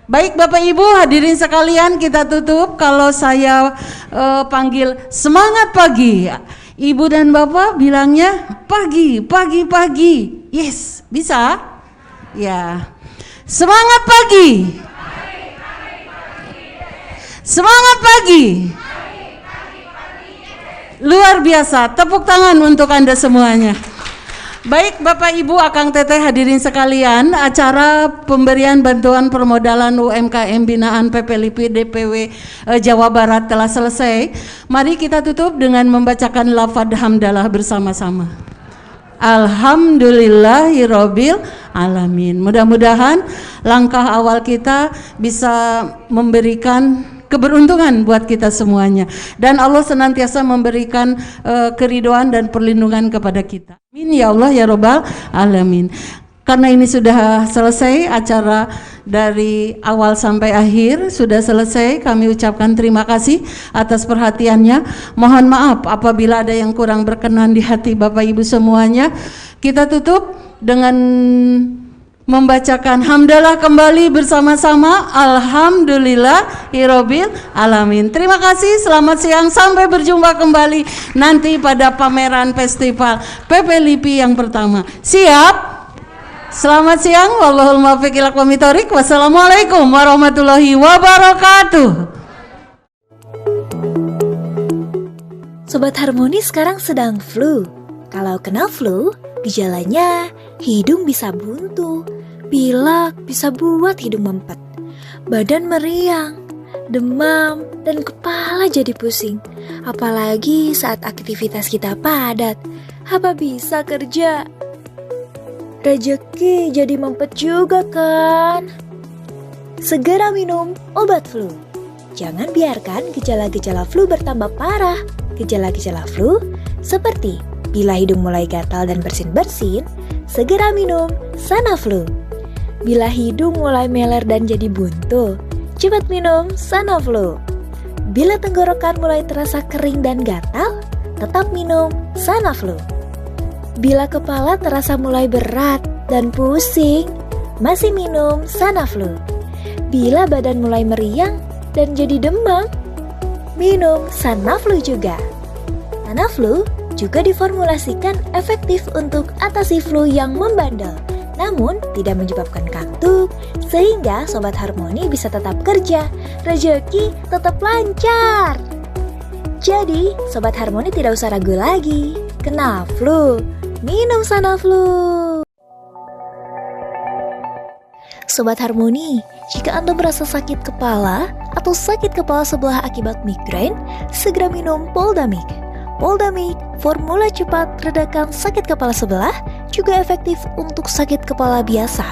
Baik Bapak Ibu hadirin sekalian, kita tutup. Kalau saya panggil semangat pagi, Ibu dan Bapak bilangnya pagi, pagi, pagi. Yes, bisa? Ya. Semangat pagi. Semangat pagi. Luar biasa, tepuk tangan untuk Anda semuanya. Baik Bapak Ibu, Akang Teteh hadirin sekalian, acara pemberian bantuan permodalan UMKM binaan PPLIP DPW Jawa Barat telah selesai. Mari kita tutup dengan membacakan lafaz hamdalah bersama-sama. Alhamdulillahirabbil alamin. Mudah-mudahan langkah awal kita bisa memberikan keberuntungan buat kita semuanya dan Allah senantiasa memberikan keridhaan dan perlindungan kepada kita. Amin ya Allah ya Rabbal alamin. Karena ini sudah selesai acara dari awal sampai akhir, sudah selesai, kami ucapkan terima kasih atas perhatiannya. Mohon maaf apabila ada yang kurang berkenan di hati Bapak Ibu semuanya. Kita tutup dengan membacakan hamdalah kembali bersama-sama. Alhamdulillahirabbil alamin. Terima kasih, selamat siang, sampai berjumpa kembali nanti pada pameran festival PPLIP yang pertama. Siap? Selamat siang, wallahul muwaffiq ila aqwamit thoriq. Wassalamualaikum warahmatullahi wabarakatuh. Sobat Harmoni sekarang sedang flu. Kalau kena flu, gejalanya hidung bisa buntu, pilek bisa buat hidung mempet, badan meriang, demam, dan kepala jadi pusing. Apalagi saat aktivitas kita padat, apa bisa kerja? Rejeki jadi mempet juga kan? Segera minum obat flu. Jangan biarkan gejala-gejala flu bertambah parah. Gejala-gejala flu seperti bila hidung mulai gatal dan bersin-bersin, segera minum Sanaflu. Bila hidung mulai meler dan jadi buntu, cepat minum Sanaflu. Bila tenggorokan mulai terasa kering dan gatal, tetap minum Sanaflu. Bila kepala terasa mulai berat dan pusing, masih minum Sanaflu. Bila badan mulai meriang dan jadi demam, minum Sanaflu juga. Sanaflu juga diformulasikan efektif untuk atasi flu yang membandel, namun tidak menyebabkan kantuk, sehingga Sobat Harmoni bisa tetap kerja, rezeki tetap lancar. Jadi, Sobat Harmoni tidak usah ragu lagi. Kena flu, minum Sanaflu. Sobat Harmoni, jika Anda merasa sakit kepala atau sakit kepala sebelah akibat migrain, segera minum Poldamik. Poldamik, formula cepat redakan sakit kepala sebelah, juga efektif untuk sakit kepala biasa.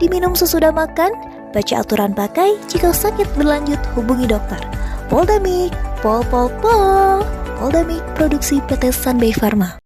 Diminum sesudah makan, baca aturan pakai, jika sakit berlanjut hubungi dokter. Poldamik, Poldamik, produksi PT Sunbay Pharma.